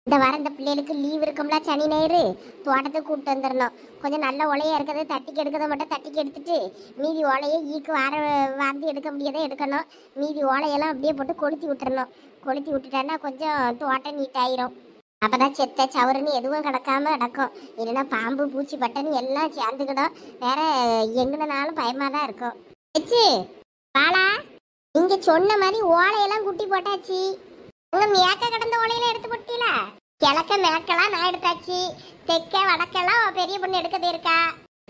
இந்த வாரம் இந்த பிள்ளைகளுக்கு லீவ் இருக்கும்ல, சனி ஞாயிறு. தோட்டத்துக்கு கூப்பிட்டு வந்துடணும். கொஞ்சம் நல்ல ஓலையா இருக்கிறத தட்டிக்கு எடுக்கிறத மட்டும் தட்டிக்கு எடுத்துட்டு மீதி ஓலையை ஈக்கு வாந்தி எடுக்க முடியாத எடுக்கணும். மீதி ஓலையெல்லாம் அப்படியே போட்டு கொளுத்தி விட்டுறணும். கொளுத்தி விட்டுட்டான்னா கொஞ்சம் தோட்டம் நீட்டாயிரும். அப்பதான் செத்த சவறுன்னு எதுவும் கிடக்காம கிடக்கும். இல்லைன்னா பாம்பு பூச்சி பட்டன்னு எல்லாம் சேர்ந்துக்கிடும். வேற எங்கனாலும் பயமா தான் இருக்கும். வச்சு பாலா, நீங்க சொன்ன மாதிரி ஓலையெல்லாம் குட்டி போட்டாச்சு. உங்க மேக்க கடந்த ஓலையில எடுத்து போட்டீங்களா? கிழக்க மேக்கெல்லாம் நான் எடுத்தாச்சு. தெக்க வடக்கெல்லாம் பெரிய பொண்ணு எடுக்க போயிருக்கா.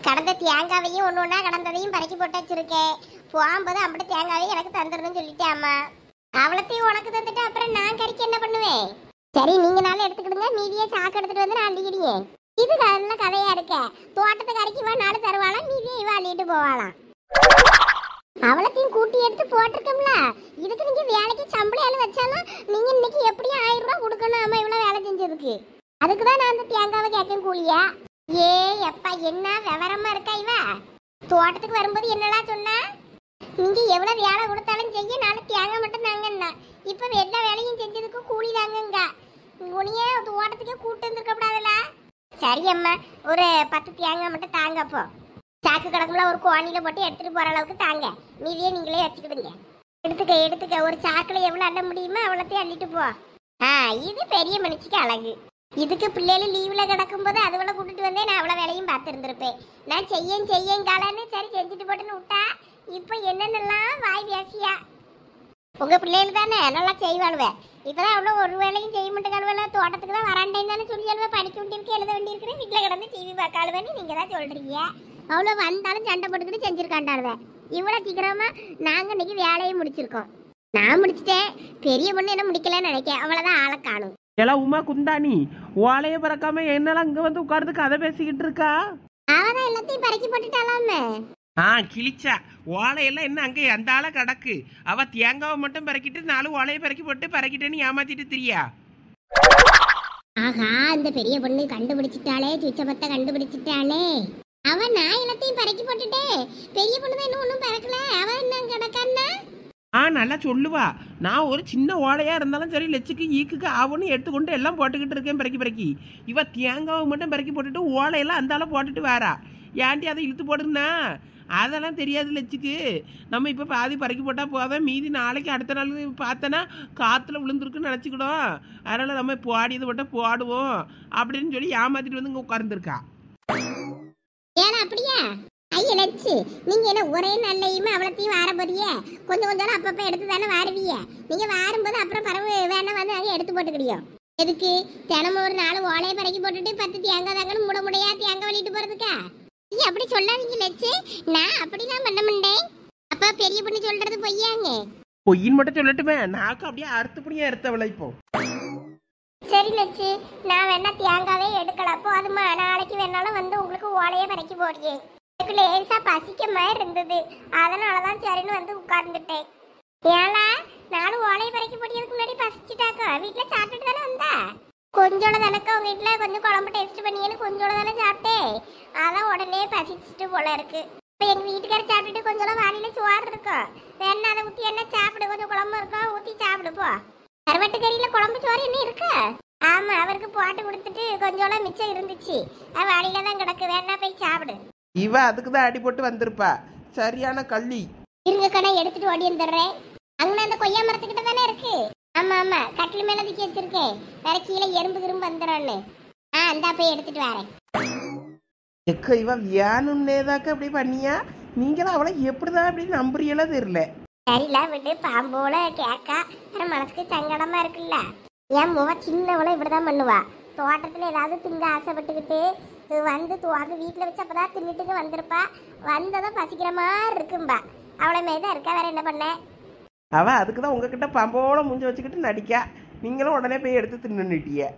கடந்த தேங்காவையும் ஒன்று ஒன்றா கடந்ததையும் பறக்கி போட்டு வச்சிருக்கேன். போகும்போது அப்படி தேங்காவையும் எனக்கு தந்துடணும்னு சொல்லிட்டேன் அம்மா. அவளத்தையும் உனக்கு தந்துட்டு அப்புறம் நான் கறிக்கு என்ன பண்ணுவேன்? சரி, நீங்க நாளை எடுத்துக்கிடுங்க. மீதியை சாக்கு எடுத்துட்டு வந்து நான் அள்ளிக்கிடுங்க. இது நல்ல கதையா இருக்க. தோட்டத்தை கறிக்கு இவா நாலு தருவாளாம், மீதியை இவா அள்ளிட்டு போவாளாம். அவளத்தையும் கூட்டி எடுத்து போட்டிருக்கோம்ல. இதுக்கு நீங்க வேலைக்கு சம்பளம் வச்சாலும் நீங்க இன்னைக்கு எப்படியும் 1000 ரூபாய் கொடுக்கணும். அம்மா இவ்வளவு வேலை செஞ்சதுக்கு அதுக்குதான் நான் அந்த தேங்காவை கேட்கேன் கூலியா. ஏ எப்பா, என்ன விவரமா இருக்கா இவ. தோட்டத்துக்கு வரும்போது என்னெல்லாம் சொன்னா, நீங்க எவ்வளவு வேலை கொடுத்தாலும் செய்ய, நாலு தேங்காய் மட்டும் தாங்கன்னா. இப்ப எல்லா வேலையும் செஞ்சதுக்கு கூலி தாங்கங்க. உனிய தோட்டத்துக்கே கூட்டு வந்துருக்கப்படாதுல. சரி அம்மா, ஒரு 10 தேங்காய் மட்டும் தாங்க. அப்போ சாக்கு கிடக்கும்ல, ஒரு கோணில போட்டு எடுத்துட்டு போற அளவுக்கு தாங்க. மீதியே நீங்களே வச்சுக்கிடுங்க. எடுத்துக்க ஒரு சாக்குல எவ்வளவு அள்ள முடியுமோ அவ்வளோத்தையும் அள்ளிட்டு போ. இது பெரிய மனுஷிக்கு அழகு. இதுக்கு பிள்ளைகள் லீவ்ல கிடக்கும் போது அதுவளை கூட்டிட்டு வந்தே நான் அவ்வளோ வேலையும் பார்த்துருந்துருப்பேன். நான் செய்யன் காலன்னு சரி செஞ்சுட்டு போட்டுன்னு விட்டா இப்போ என்னென்னலாம் வாய் பேசியா. உங்க பிள்ளைகள் தானே நல்லா செய்வாளுவேன். இப்பதான் அவ்வளோ ஒரு வேலையும் செய்ய மாட்டேங்காலுவேன். தோட்டத்துக்கு தான் வராண்டேன்னு தானே சொல்லி அழுவ. படிக்க வேண்டியிருக்கு, எழுத வேண்டியிருக்குன்னு வீட்டில் கிடந்து டிவி பார்க்காளுவேன்னு நீங்க தான் சொல்றீங்க. அவ்வளோ வந்தாலும் சண்டை போட்டுக்கிட்டு செஞ்சிருக்காண்டாளுவேன். இவ்வளோ சீக்கிரமா நாங்கள் இன்னைக்கு வேலையை முடிச்சிருக்கோம். நான் முடிச்சிட்டேன். பெரிய பொண்ணு என்ன முடிக்கலன்னு நினைக்கேன். அவ்வளோதான் ஆளை காணும். எல்லாம் உமா குந்தாணி ஓலைய பறக்காம என்னெல்லாம் இங்க வந்து உட்கார்ந்து கதை பேசிக்கிட்டு இருக்கா? அவதான் எல்லாத்தையும் பறக்கி போட்டுட்டாலாமே. கிழிச்சா ஓலையெல்லாம் என்ன அங்கே அந்த ஆளை கிடக்கு. அவ தேங்காவை மட்டும் பறக்கிட்டு 4 ஓலையை பறக்கி போட்டு பறக்கிட்டேன்னு ஏமாத்திட்டு திரியா. ஆஹா, இந்த பெரிய பொண்ணு கண்டுபிடிச்சிட்டாளே, சுச்சபத்தை கண்டுபிடிச்சிட்டாளே. அவன் நான் எல்லாத்தையும் பறக்கி போட்டுட்டேன். பெரிய பொண்ணு தான் இன்னும் ஒன்றும் பறக்கல. அவன் என்ன கிடக்கான்னா நல்லா சொல்லுவா. நான் ஒரு சின்ன ஓலையா இருந்தாலும் சரி லட்சுக்கு ஈக்குக்கு ஆகும்னு எடுத்துக்கொண்டு எல்லாம் போட்டுக்கிட்டு இருக்கேன் பறக்கி. இவ தேங்காவை மட்டும் பறக்கி போட்டுட்டு ஓலையெல்லாம் அந்த ஆளை போட்டுட்டு வேறா. ஏன்டி அதை இழுத்து போடுன்னா அதெல்லாம் தெரியாது லட்சுக்கு. நம்ம இப்போ பாதி பறக்கி போட்டால் போவேன், மீதி நாளைக்கு அடுத்த நாள் பார்த்தோன்னா காற்றுல விழுந்துருக்குன்னு நினச்சிக்கிடும். அதனால் நம்ம போடியது மட்டும் போடுவோம் அப்படின்னு சொல்லி ஏமாத்திட்டு வந்து இங்கே உட்கார்ந்துருக்கா. ஏன்னா அப்படியா? ஐயா லட்சு, நீங்க என்ன ஒரே நல்லையுமே அவ்வளோத்தையும் வார போறிய? கொஞ்சம் கொஞ்சம் அப்பப்போ எடுத்து தானே வாருவிய. நீங்க வாரும்போது அப்புறம் பறவை வேணா வந்து அங்கே எடுத்து போட்டுக்கிடியும். எதுக்கு தினமும் ஒரு 4 ஓலையை பறக்கி போட்டுட்டு 10 தேங்காய் தாங்கன்னு முடையா தேங்காய் வலிட்டு போறதுக்கா? நீ அப்படி சொல்லாதீங்க லட்சு. நான் அப்படிலாம் பண்ண மாட்டேன். அப்பா பெரிய பொண்ணு சொல்றது பொய்யாங்க. பொய்யின் மட்டும் சொல்லட்டுமே, நாக்கு அப்படியே அறுத்துப்படியா எடுத்தவளை இப்போ. சரி லட்சு, நான் வேணா தேங்காவே எடுக்கலாம். அப்போ அது நாளைக்கு வேணாலும் வந்து உங்களுக்கு ஓலையை பறக்கி போடுறேன். எனக்கு லேசா பசிக்க மாதிரி இருந்தது, அதனாலதான் சரின்னு வந்து உட்கார்ந்துட்டேன். ஏலா 4 ஓலையை பறக்கி போட்டியதுக்கு முன்னாடி பசிச்சுட்டாக்கா? வீட்டுல சாப்பிட்டுட்டு தானே வந்தா? கொஞ்சோட தானக்கா உங்க வீட்டுல கொஞ்சம் குழம்பு டேஸ்ட் பண்ணியேன்னு கொஞ்சோட தானே சாப்பிட்டேன். அதான் உடனே பசிச்சுட்டு போல இருக்கு. இப்போ எங்க வீட்டுக்காரர் சாப்பிட்டுட்டு கொஞ்சம் வானிலை சோறு இருக்கும். வேணா அதை ஊற்றி என்ன சாப்பிடு, கொஞ்சம் குழம்பு இருக்கும் ஊற்றி சாப்பிடு போ. கருவாட்டு கறியில குழம்பு சோறு என்ன இருக்கு? ஆமா, அவருக்கு போட்டு கொடுத்துட்டு கொஞ்சோட மிச்சம் இருந்துச்சு. வானில தான் கிடக்கு, வேணா போய் சாப்பிடு. இவ அதுக்கு தான் அடி போட்டு வந்திருப்பா, சரியான கள்ளி. இருங்க கடை எடுத்துட்டு ஓடி வந்துடுறேன். அங்கே அந்த கொய்யா மரத்துக்கிட்ட தானே இருக்கு. ஆமா ஆமா, கட்டில் மேல தூக்கி வச்சிருக்கேன். வேற கீழே எறும்பு கிரும்பு வந்துடும்னு. அந்தா போய் எடுத்துட்டு வரேன். எக்க இவ வேணும்னேதாக்க அப்படி பண்ணியா? நீங்களாம் அவளை எப்படிதான் அப்படி நம்புறீங்களோ தெரியல. சரில விட்டு பாம்போல கேக்கா. மனசுக்கு சங்கடமா இருக்குல்ல. என் முவ சின்னவளை இப்படிதான் பண்ணுவா. தோட்டத்துல ஏதாவது திங்க ஆசைப்பட்டுக்கிட்டு வந்து வீட்டுல வச்சு அப்பதான் தின்னுட்டுங்க வந்திருப்பா. வந்ததும் பசிக்கிற மாதிரி இருக்கும்பா. அவளை மேதான் இருக்கா, வேற என்ன பண்ண? அவ அதுக்குதான் உங்ககிட்ட பம்போல மூஞ்ச வச்சுக்கிட்டு நடிக்கா. நீங்களும் உடனே போய் எடுத்து தின்னுட்டிய.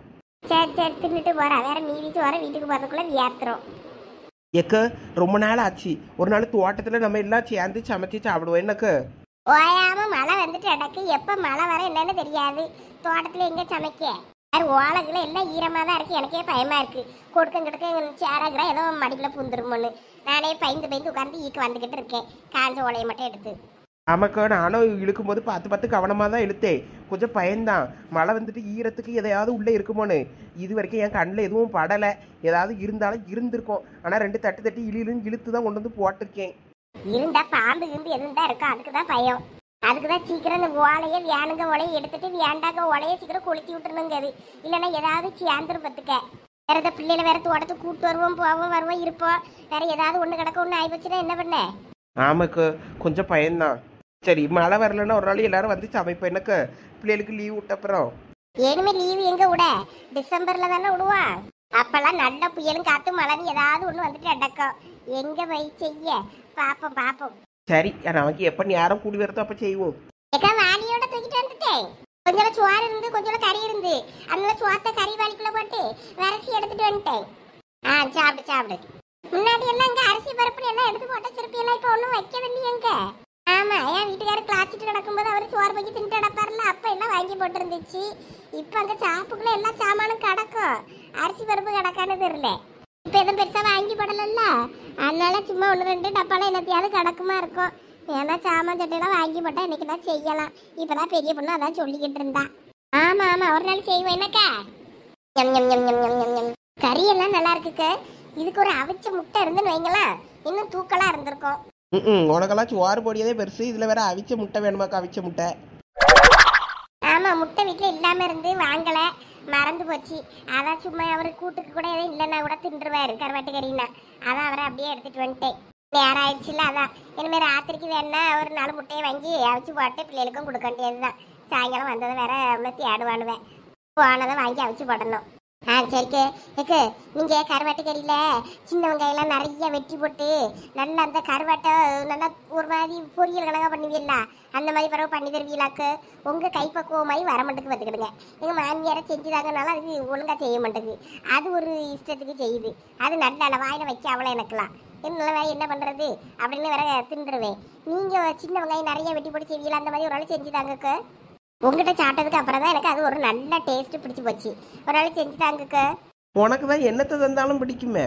சரி சரி, தின்னுட்டு போறா. வேற மீதிச்சு வர வீட்டுக்கு போறதுக்குள்ள வியாத்திரம். எக்க ரொம்ப நாள் ஆச்சு. ஒரு நாள் தோட்டத்துல நம்ம எல்லாம் சேர்ந்து சமைச்சு சாப்பிடுவோம். எனக்கு ஓயாம மழை வந்துட்டு அடக்கு. எப்ப மழை வர என்னன்னு தெரியாது. தோட்டத்துல எங்க சமைக்க? ஓலைகளை எல்லாம் ஈரமா தான் இருக்கு. எனக்கே பயமா இருக்கு. கொடுக்க கிடக்க சேராகிற ஏதோ மடிக்குள்ள பூந்துருமோன்னு நானே பயந்து உட்கார்ந்து ஈக்கு வந்துகிட்டு இருக்கேன். காஞ்ச ஓலையை மட்டும் எடுத்து. ஆமாக்கா நானும் இழுக்கும்போது பார்த்து பார்த்து கவனமாக தான் இழுத்தேன். கொஞ்சம் பயந்தான் மழை வந்துட்டு ஈரத்துக்கு எதையாவது உள்ளே இருக்குமோன்னு. இது வரைக்கும் என் கண்ணில் எதுவும் படலை. ஏதாவது இருந்தாலும் இருந்திருக்கும். ஆனால் 2 தட்டு தட்டி இழுன்னு இழுத்து தான் கொண்டு வந்து போட்டிருக்கேன். இருந்தா பாம்பு கிம்பு எதுவும் தான் இருக்கும், அதுக்கு தான் பயம். அதுக்கு தான் சீக்கிரம் இந்த ஓலையை வேணுங்க ஓலையை எடுத்துட்டு வேண்டாங்க ஓலையை சீக்கிரம் கொளுத்தி விட்டுருணுங்க. அது இல்லைன்னா ஏதாவது சேர்ந்துரும் பத்துக்க. வேற ஏதாவது பிள்ளைகளை வேற தோட்டத்துக்கு கூப்பிட்டு வருவோம், போவோம் வருவோம் இருப்போம். வேற ஏதாவது ஒன்று கிடக்க ஒன்று ஆயிப்போச்சுன்னா என்ன பண்ண? ஆமாக்கா கொஞ்சம் பயந்தான். சரி மழை வரலன்னா ஒரு நாள் எல்லாரும் வந்து சமைப்போம். எனக்கு பிள்ளைகளுக்கு லீவ் விட்டப்புறம். ஏனுமே லீவு எங்க விட? டிசம்பர்ல தானே விடுவான். அப்பெல்லாம் நல்ல புயலும் காத்து மழைன்னு ஏதாவது ஒன்று வந்துட்டு அடக்கம். எங்க போய் செய்ய? பாப்போம் பாப்போம். சரி நமக்கு எப்போ நேரம் கூடி வருதோ அப்போ செய்வோம். ஏக்கா வாளியோட தூக்கிட்டு வந்துட்டேன். கொஞ்சம் சோறு இருந்து கொஞ்சம் கறி இருந்து அதனால சோத்த கறி வாளிக்குள்ள போட்டு விரச்சி எடுத்துட்டு வந்துட்டேன். சாப்பிடு சாப்பிடு. முன்னாடி எல்லாம் இங்க அரிசி பருப்பு எல்லாம் எடுத்து போட்ட சிறப்பி எல்லாம் இப்ப ஒன்றும் வைக்கவில்லை எங்க. ஆமா என் வீட்டுக்காரர் கிளாச்சிட்டு கிடக்கும்போது அவர் சோறு பக்கி தின்ட்டு கிடப்பாருல, அப்ப எல்லாம் வாங்கி போட்டு இருந்துச்சு. இப்ப அங்க சாப்புக்குள்ள எல்லா சாமானும் கிடக்கும், அரிசி பருப்பு கிடக்கான்னு தெரியல. இப்ப எதுவும் பெருசா வாங்கி போடல, அதனால சும்மா 1-2 டப்பால என்னத்தையாவது கிடக்குமா இருக்கும். ஏன்னா சாமான் சட்டையெல்லாம் வாங்கி போட்டா இன்னைக்கு தான் செய்யலாம். இப்பதான் பெரிய பொண்ணு அதான் சொல்லிக்கிட்டு இருந்தா. ஆமா ஆமா ஒரு நாள் செய்வோம் என்னக்கா. கறி எல்லாம் நல்லா இருக்குக்க. இதுக்கு ஒரு அவிச்ச முட்டை இருந்துன்னு வைங்களேன், இன்னும் தூக்கலா இருந்திருக்கும். உனக்கெல்லாம் சோறு பொடியதே பெருசு, இதுல வேற அவிச்ச முட்டை வேணுமாக்கா? அவிச்ச முட்டை. ஆமா முட்டை வீட்டுல இல்லாம இருந்து வாங்கல, மறந்து போச்சு. அதான் சும்மா அவரு கூட்டுக்கு கூட எதுவும் இல்லைன்னா கூட தின்றுவாரு கருவாட்டு கறின்னா. அதான் அவரை அப்படியே எடுத்துட்டு வந்துட்டேன். நேரம் ஆயிடுச்சுல, அதான் இனிமேல் ராத்திரிக்கு வேணா ஒரு 4 முட்டையை வாங்கி அவிச்சு போட்டு பிள்ளைகளுக்கும் கொடுக்க வேண்டியதுதான். சாயங்காலம் வந்ததை வேற அவ்வளோத்தி ஆடுவானுவேன். போனதை வாங்கி அவிச்சு போடணும். சரிக்கு எக்கு நீங்க கருவாட்டு கறியில சின்ன வெங்காயெல்லாம் நிறைய வெட்டி போட்டு நல்லா அந்த கருவாட்டை நல்லா ஒரு மாதிரி பொரியல் கணக்காக பண்ணுவீங்களா, அந்த மாதிரி பரவ பண்ணி தருவீங்களாக்கு. உங்க கைப்பக்குவமாயி வர மாட்டேங்குது பார்த்துக்கிடுங்க. எங்க மாமியாரை செஞ்சுதாங்கனால அதுக்கு ஒழுங்கா செய்ய மாட்டேங்குது. அது ஒரு இஷ்டத்துக்கு செய்யுது. அது நல்ல வாயில வைக்க அவ்வளோ எனக்குலாம் என்ன வேற என்ன பண்றது அப்படின்னு வேற தின்றுவேன். நீங்க சின்ன வெங்காயம் நிறைய வெட்டி போட்டு செய்வீங்களா, அந்த மாதிரி ஒரு நாள் செஞ்சுதாங்கக்கு. உங்ககிட்ட சாப்பிட்டதுக்கு அப்புறம் தான் எனக்கு அது ஒரு நல்ல டேஸ்ட் பிடிச்சி போச்சு. ஒரு நாள் செஞ்சுதாங்கக்கு. உனக்கு தான் என்னத்தை தந்தாலும் பிடிக்குமே,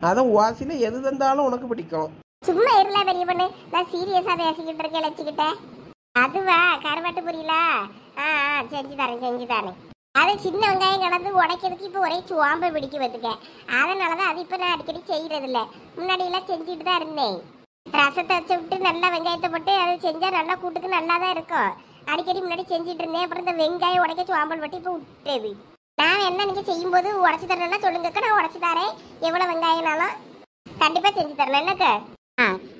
அதான் வாசில எது தந்தாலும் உனக்கு பிடிக்கும். சும்மா இருல பெரிய பொண்ணு, நான் சீரியஸா பேசிக்கிட்டு இருக்கேன் வச்சுக்கிட்டேன். அதுவா கருவாட்டு புரியலா? செஞ்சு தரேன். அது சின்ன வெங்காயம் கடந்து உடைக்கிறதுக்கு இப்போ ஒரே சுவாம்பை பிடிக்க வச்சுக்கேன். அதனாலதான் அது இப்போ நான் அடிக்கடி செய்யறது இல்லை. முன்னாடி எல்லாம் செஞ்சுட்டு தான் இருந்தேன். ரசத்தை வச்சு விட்டு நல்லா வெங்காயத்தை போட்டு அதை செஞ்சா நல்லா கூட்டுக்கு நல்லா தான் இருக்கும். அடிக்கடி முன்னாடி செஞ்சுட்டு இருந்தேன். அப்புறம் இந்த வெங்காயம் உடைக்க சுவாம்பல் பட்டு இப்போ விட்டுது. நான் என்ன நீங்க செய்யும் போது உடச்சி தரேன்னா சொல்லுங்கக்கா, நான் உடச்சி தரேன். எவ்வளவு வெங்காயம்னாலும் கண்டிப்பா செஞ்சு தரேன் என்னக்கா.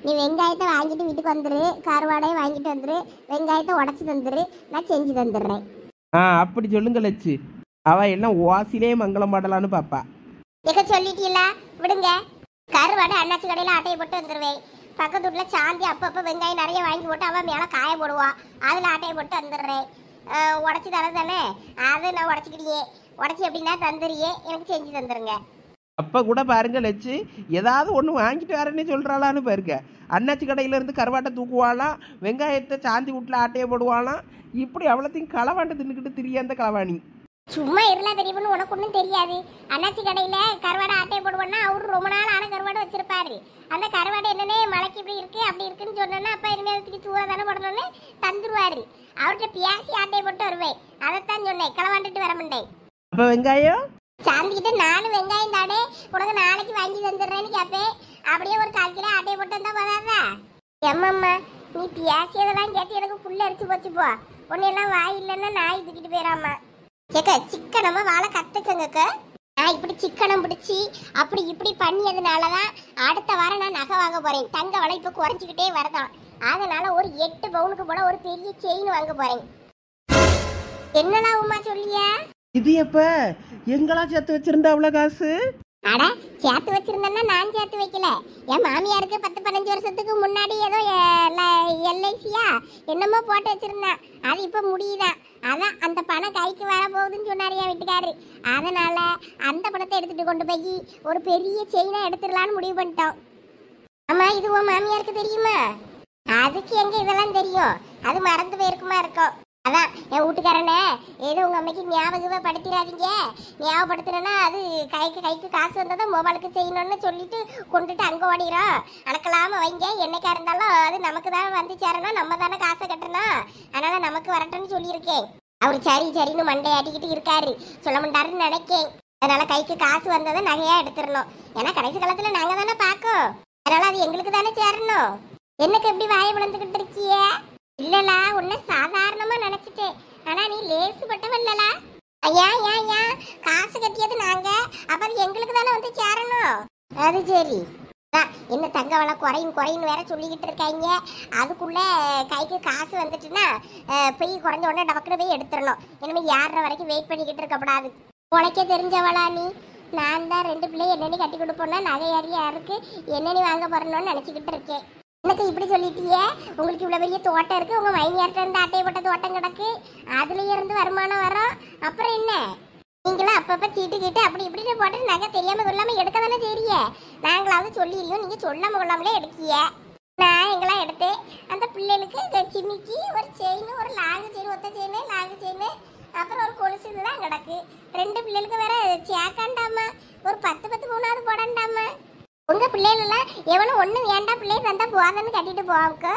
நீ வெங்காயத்தை வாங்கிட்டு வீட்டுக்கு வந்துரு, கருவாடையை வாங்கிட்டு வந்துரு, வெங்காயத்தை உடச்சி தந்துரு, நான் செஞ்சு தந்துடுறேன். அப்படி சொல்லுங்க லட்சு. அவ எல்லாம் வாசிலே மங்களம் பாடலான்னு பாப்பா. எக்க சொல்லிட்டீங்களா விடுங்க. கருவாடை அண்ணாச்சி கடையில ஆட்டையை போட்டு வந்துடுவேன். பக்கத்து வீட்டுல சாந்தி அப்பப்போ வெங்காயம் நிறைய வாங்கி போட்டு அவன் மேலே காய போடுவா, அதில் ஆட்டையை போட்டு வந்துடுறேன். உடச்சி தரது தானே, அதை நான் உடச்சிக்கிட்டியே. உடச்சி எப்படின்னா தந்துடுறியே, எனக்கு செஞ்சு தந்துடுங்க. அப்போ கூட பாருங்க லட்சு, ஏதாவது ஒன்று வாங்கிட்டு வரேன்னு சொல்கிறாளான்னு பாருங்க. அண்ணாச்சி கடையிலேருந்து கருவாட்டை தூக்குவாளாம், வெங்காயத்தை சாந்தி வீட்டில் ஆட்டையை போடுவாளாம். இப்படி அவ்வளோத்தையும் களவாண்டு தின்னுக்கிட்டு திரிய அந்த களவாணி. சும்மா இருளா பெரிய பொண்ணு, உனக்கு ஒன்றும் தெரியாது. அண்ணாச்சி கடையில கருவாடை ஆட்டையை போடுவோன்னா அவரு ரொம்ப நாள் ஆன கருவாடை வச்சிருப்பாரு. அந்த கருவாடை என்னன்னே மலைக்கு இப்படி இருக்கு அப்படி இருக்குன்னு சொன்னோன்னா அப்பா இனிமேல் தூவா தானே போடணும்னு தந்துருவாரு. அவர்கிட்ட பேசி ஆட்டையை போட்டு வருவேன். அதைத்தான் சொன்னேன், களவாண்டுட்டு வர மாட்டேன். அப்போ வெங்காயம் சாந்திக்கிட்ட 4 வெங்காயம் தானே உனக்கு நாளைக்கு வாங்கி தந்துடுறேன்னு கேட்பேன். அப்படியே ஒரு 1/4 கிலோ ஆட்டையை போட்டு வந்தா போதாதா? எம்மம்மா நீ பேசியதெல்லாம் கேட்டு எனக்கு புள்ள அரிச்சு போச்சு. போ ஒன்னு எல்லாம் வாய் இல்லைன்னா நாய் தூக்கிட்டு போயிடாமா. கேக்க சிக்கனமா வாழை கத்துக்கங்க. நான் இப்படி சிக்கனம் பிடிச்சி அப்படி இப்படி பண்ணியதுனாலதான் அடுத்த வாரம் நான் நகை வாங்க போறேன். தங்க விலை இப்ப குறைஞ்சிக்கிட்டே வரதான். அதனால ஒரு 8 பவுனுக்கு போல ஒரு பெரிய செயின் வாங்க போறேன். என்னடா உமா சொல்லியா? இது எப்ப எங்களா சேர்த்து வச்சிருந்தா அவ்வளோ காசு? அட சேர்த்து வச்சிருந்தேன்னா நான் சேர்த்து வைக்கல. என் மாமியாருக்கு 10-15 வருஷத்துக்கு முன்னாடி ஏதோ எல்ஐசியா என்னமோ போட்டு வச்சிருந்தேன். அது இப்ப முடியுதான். அதான் அந்த பணம் கைக்கு வர போகுதுன்னு சொன்னாரு என் வீட்டுக்காரு. அதனால அந்த பணத்தை எடுத்துட்டு கொண்டு போய் ஒரு பெரிய செயினை எடுத்துடலான்னு முடிவு பண்ணிட்டோம். ஆமா இது உன் மாமியாருக்கு தெரியுமா? அதுக்கு எங்க இதெல்லாம் தெரியும், அது மறந்து போயிருக்குமா இருக்கும். அதான் என் வீட்டுக்காரனே ஏதோ உங்க அம்மைக்கு ஞாபகப்படுத்திடாதீங்க. ஞாபகப்படுத்துறேன்னா அது கைக்கு காசு வந்ததான் மொபைலுக்கு செய்யணும்னு சொல்லிட்டு கொண்டுட்டு அங்கே ஓடிடும். அணக்கலாம வைங்க. என்னைக்கா இருந்தாலும் அது நமக்கு தான் வந்து சேரணும். நம்ம தானே காசை கட்டணும். அதனால நமக்கு வரட்டும்னு சொல்லியிருக்கேன். அவர் சரின்னு மண்டையாட்டிக்கிட்டு இருக்காரு. சொல்ல மாட்டாருன்னு நினைக்கேன். அதனால கைக்கு காசு வந்ததை நகையா எடுத்துடணும். ஏன்னா கடைசி காலத்துல நாங்க தானே பார்க்கோம். அதனால அது எங்களுக்கு தானே சேரணும். எனக்கு எப்படி வாயை விளந்துக்கிட்டு இருக்கிய? இல்லலா உன்னை சாதாரணமா நினைச்சிட்டேன். ஆனா நீ லேசுப்பட்டவல்லலா. ஏன் காசு கட்டியது நாங்க, அப்ப அது எங்களுக்கு தானே வந்து சேரணும். அது சரி. என்ன தங்க வள குறையும் வேற சொல்லிக்கிட்டு இருக்காங்க. அதுக்குள்ள கைக்கு காசு வந்துட்டுன்னா போய் குறைஞ்ச உடனே டபக்குன்னு போய் எடுத்துடணும். இனிமே யார வரைக்கும் வெயிட் பண்ணிக்கிட்டு இருக்கக்கூடாது. உனக்கே தெரிஞ்சவளா நீ? நான் தான் 2 பிள்ளை என்னென்னு கட்டி கொடுப்போம்னா நகை யாருக்கு என்னென்னு வாங்க போறணும்னு நினைச்சுக்கிட்டு இருக்கேன். எனக்கு இப்படி சொல்லிட்டியே. உங்களுக்கு இவ்வளவு பெரிய தோட்டம் இருக்கு. உங்க மைனியார்ட்ட இருந்து அட்டை போட்ட தோட்டம் கிடக்கு. அதுலயே இருந்து வருமானம் வரும். அப்புறம் என்ன, நீங்களும் அப்பப்ப சீட்டு கிட்டு அப்படி இப்படின்னு போட்டு நகை தெரியாம கொள்ளாம எடுக்க தானே தெரிய. நாங்களாவது சொல்லிடுவோம், நீங்க சொல்லாம கொள்ளாமலே எடுக்கிய. நான் எங்கெல்லாம் எடுத்தேன். அந்த பிள்ளைகளுக்கு சிமிக்கி ஒரு செயின், ஒரு லாங்கு செயின், ஒத்த செயின், லாங்கு செயின், அப்புறம் ஒரு கொலுசு தான் கிடக்கு. 2 பிள்ளைகளுக்கு வேற சேக்காண்டாமா. ஒரு 10 மூணாவது போடாண்டாமா. உங்க பிள்ளைகளெல்லாம் எவனும் ஒண்ணு வேண்டாம் பிள்ளைய தந்தா போதான்னு கட்டிட்டு போவாங்க.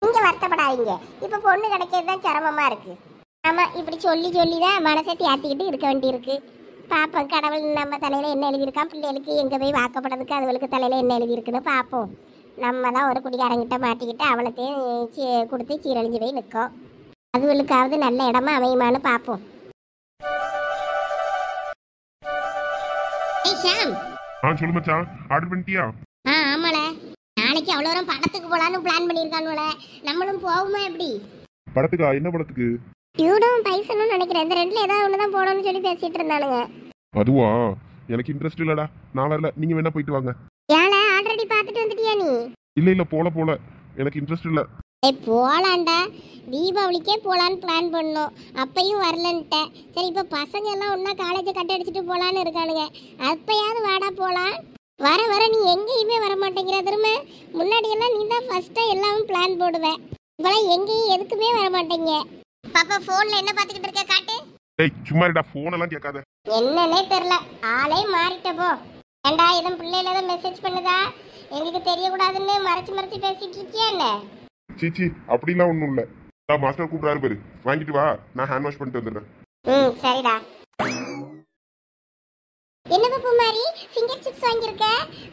நீங்க வருத்தப்படாதீங்க. இப்ப பொண்ணு கிடைக்கிறது தான் சிரமமா இருக்கு. ஆமா, இப்படி சொல்லிதான் மனசை தேத்திக்கிட்டு இருக்க வேண்டியிருக்கு. பாப்போம் கடவுள் நம்ம தலையில என்ன எழுதியிருக்கான். பிள்ளைகளுக்கு எங்க போய் வாக்கப்படுறதுக்கு அதுகளுக்கு தலையில என்ன எழுதியிருக்குன்னு பாப்போம். நம்ம தான் ஒரு குடிகாரங்கிட்ட மாட்டிக்கிட்டு அவளத்தையும் கொடுத்து சீரழிஞ்சு போய் நிற்கும். அதுகளுக்காவது நல்ல இடமா அமையுமான்னு பாப்போம். சொல்லு மச்சான், ஆர்டர் பண்ணிட்டியா? ஆமால, நாளைக்கு அவ்வளோ தூரம் படத்துக்கு போலான்னு பிளான் பண்ணியிருக்கானுல. நம்மளும் போவோமா எப்படி? படத்துக்கா? என்ன படத்துக்கு? டியூடும் பைசனும் நினைக்கிறேன். இந்த 2ல ஏதாவது ஒன்று தான் போடணும்னு சொல்லி பேசிட்டு இருந்தானுங்க. அதுவா? எனக்கு இன்ட்ரெஸ்ட் இல்லடா, நான் வரல. நீங்க வேணா போயிட்டு வாங்க. ஏல ஆல்ரெடி பார்த்துட்டு வந்துட்டியா நீ? இல்ல போல எனக்கு இன்ட்ரெஸ்ட் இல்ல. போலாண்டா, தீபாவளிக்கே போலான்னு பிளான் பண்ணோம். அப்பையும் வரலன்ட்டேன். சரி, இப்போ பசங்க எல்லாம் ஒன்றா காலேஜை கட்ட அடிச்சுட்டு போகலான்னு இருக்கானுங்க. அப்பயாவது வாடா போகலாம். வர நீ எங்கேயுமே வர மாட்டேங்கிற. திரும்ப முன்னாடியெல்லாம் நீ தான் ஃபர்ஸ்ட்டாக எல்லாமே பிளான் போடுவேன். இப்போலாம் எங்கேயும் எதுக்குமே வர மாட்டேங்க. பாப்பா ஃபோனில் என்ன பார்த்துக்கிட்டு இருக்க? காட்டு. ஏய் சும்மா இருடா, ஃபோன் எல்லாம் கேட்காத. என்னன்னே தெரில, ஆளே மாறிட்ட போ. ஏண்டா எதுவும் பிள்ளைல எதுவும் மெசேஜ் பண்ணுதா? எங்களுக்கு தெரியக்கூடாதுன்னு மறைச்சு பேசிட்டு இருக்கியா என்ன? சீச்சி, அப்படிலாம் ஒன்றும் இல்லை. மாஸ்டர் கூப்பிடாரு பேரு, வாங்கிட்டு வா, நான் ஹேண்ட் வாஷ் பண்ணிட்டு வந்துடுறேன். சரிடா. என்ன பாப்பு மாதிரி ஃபிங்கர் சிப்ஸ் வாங்கியிருக்க?